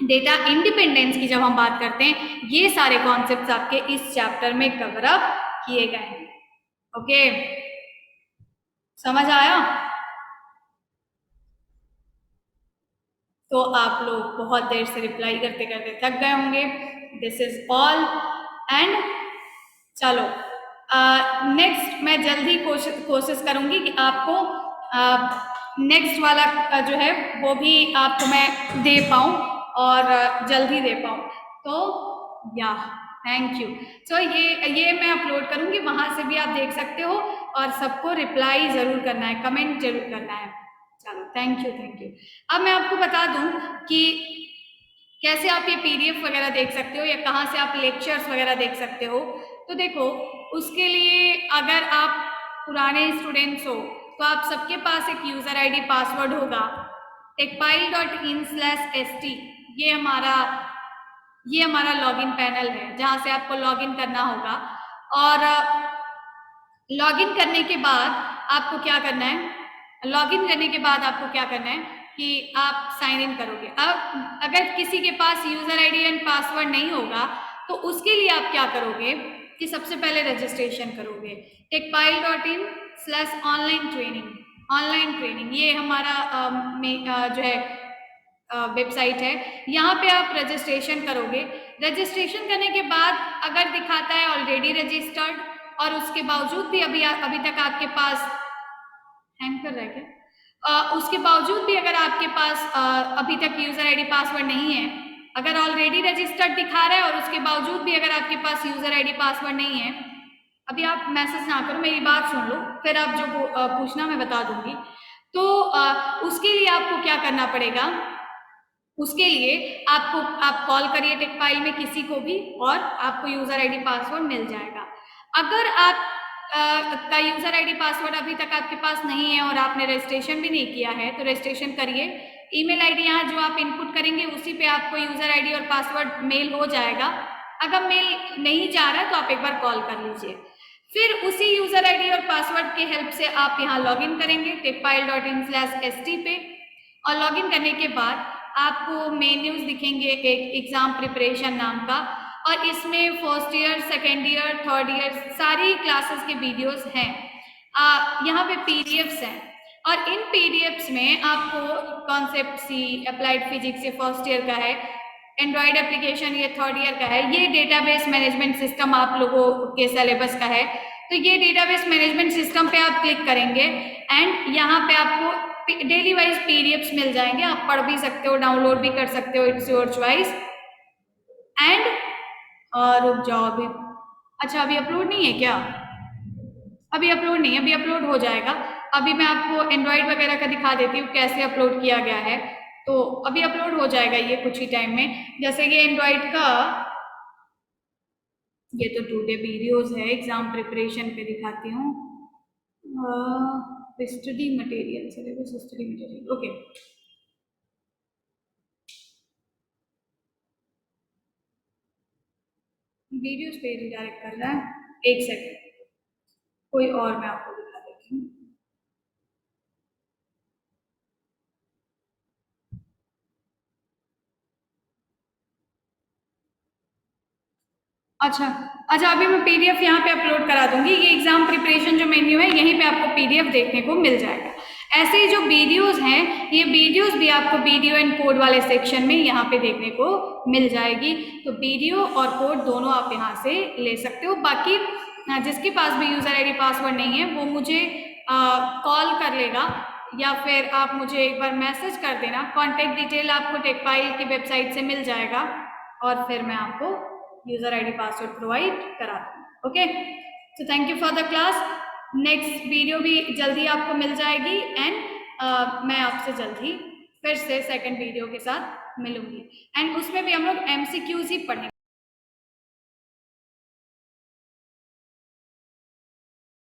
डेटा इंडिपेंडेंस की जब हम बात करते हैं, ये सारे कॉन्सेप्ट्स आपके इस चैप्टर में कवर अप किए गए हैं। ओके, समझ आया? तो आप लोग बहुत देर से रिप्लाई करते करते थक गए होंगे। दिस इज ऑल एंड चलो नेक्स्ट मैं जल्दी कोशिश करूंगी कि आपको नेक्स्ट वाला जो है वो भी आपको मैं दे पाऊँ और जल्दी दे पाऊँ। तो या थैंक यू। सो ये मैं अपलोड करूँगी, वहाँ से भी आप देख सकते हो और सबको रिप्लाई ज़रूर करना है, कमेंट जरूर करना है। चलो थैंक यू थैंक यू। अब मैं आपको बता दूँ कि कैसे आप ये पीडीएफ वगैरह देख सकते हो या कहाँ से आप लेक्चर्स वगैरह देख सकते हो। तो देखो, उसके लिए अगर आप पुराने स्टूडेंट्स हो तो आप सबके पास एक यूज़र आईडी पासवर्ड होगा techpile.in/st। ये हमारा लॉगिन पैनल है जहाँ से आपको लॉगिन करना होगा। और लॉगिन करने के बाद आपको क्या करना है, लॉगिन करने के बाद आपको क्या करना है कि आप साइन इन करोगे। अब अगर किसी के पास यूजर आईडी एंड पासवर्ड नहीं होगा तो उसके लिए आप क्या करोगे कि सबसे पहले रजिस्ट्रेशन करोगे techpile.in/online training। ये हमारा जो है वेबसाइट है। यहाँ पे आप रजिस्ट्रेशन करोगे। रजिस्ट्रेशन करने के बाद अगर दिखाता है ऑलरेडी रजिस्टर्ड और उसके बावजूद भी अभी तक आपके पास हैंग कर रहा है क्या, उसके बावजूद भी अगर आपके पास अभी तक यूजर आईडी पासवर्ड नहीं है, अगर ऑलरेडी रजिस्टर्ड दिखा रहा है और उसके बावजूद भी अगर आपके पास यूजर आईडी पासवर्ड नहीं है, अभी आप मैसेज ना करो, मेरी बात सुन लो, फिर आप जो पूछना मैं बता दूंगी। तो उसके लिए आपको क्या करना पड़ेगा, उसके लिए आप कॉल करिए टेकपाइल में किसी को भी और आपको यूजर आईडी पासवर्ड मिल जाएगा। अगर आप का यूजर आईडी पासवर्ड अभी तक आपके पास नहीं है और आपने रजिस्ट्रेशन भी नहीं किया है तो रजिस्ट्रेशन करिए। ईमेल आईडी यहाँ जो आप इनपुट करेंगे उसी पे आपको यूजर आईडी और पासवर्ड मेल हो जाएगा। अगर मेल नहीं जा रहा है तो आप एक बार कॉल कर लीजिए। फिर उसी यूजर आईडी और पासवर्ड के हेल्प से आप यहाँ लॉगिन करेंगे techpile.in/st पे। और लॉगिन करने के बाद आपको मेन्यूज दिखेंगे एक एग्जाम प्रिपरेशन नाम का, और इसमें first year, second year, third year सारी क्लासेस के वीडियोस हैं। यहाँ पे पीडीएफ्स हैं और इन पीडीएफ्स में आपको कॉन्सेप्ट सी, अप्लाइड फिजिक्स ये फर्स्ट ईयर का है, एंड्रॉयड एप्लीकेशन ये थर्ड ईयर का है, ये डेटाबेस मैनेजमेंट सिस्टम आप लोगों के सिलेबस का है। तो ये डेटाबेस मैनेजमेंट सिस्टम पे आप क्लिक करेंगे एंड यहाँ पे आपको डेली वाइज पीडीएफ्स मिल जाएंगे, आप पढ़ भी सकते हो, डाउनलोड भी कर सकते हो, इट्स योर चॉइस। एंड रुक जाओ अभी, अच्छा अभी अपलोड नहीं है क्या, अभी अपलोड नहीं है, अभी अपलोड हो जाएगा। अभी मैं आपको एंड्रॉयड वगैरह का दिखा देती हूँ कैसे अपलोड किया गया है। तो अभी अपलोड हो जाएगा ये कुछ ही टाइम में। जैसे ये एंड्रॉयड का, ये तो टूडे वीडियोस है, एग्जाम प्रिपरेशन पे दिखाती हूँ। Study material, syllabus study material, okay. Videos पे रिडायरेक्ट कर रहा है, एक सेकंड, कोई और मैं आपको दिखा देती हूँ। अच्छा अच्छा, अभी मैं पीडीएफ यहाँ पे अपलोड करा दूंगी। ये एग्जाम प्रिपरेशन जो मेन्यू है यहीं पे आपको पीडीएफ देखने को मिल जाएगा। ऐसे ही जो वीडियोस हैं, ये वीडियोस भी आपको वीडियो एंड कोड वाले सेक्शन में यहाँ पे देखने को मिल जाएगी। तो वीडियो और कोड दोनों आप यहाँ से ले सकते हो। बाकी जिसके पास भी यूजर आईडी पासवर्ड नहीं है वो मुझे कॉल कर लेगा या फिर आप मुझे एक बार मैसेज कर देना। कॉन्टेक्ट डिटेल आपको टेकपाइल की वेबसाइट से मिल जाएगा और फिर मैं आपको यूजर आईडी पासवर्ड प्रोवाइड करा दूँ। Okay, so thank you for the class. Next video भी जल्दी आपको मिल जाएगी एंड मैं आपसे जल्दी फिर से सेकंड वीडियो के साथ मिलूंगी एंड उसमें भी हम लोग एमसीक्यूज ही पढ़ेंगे।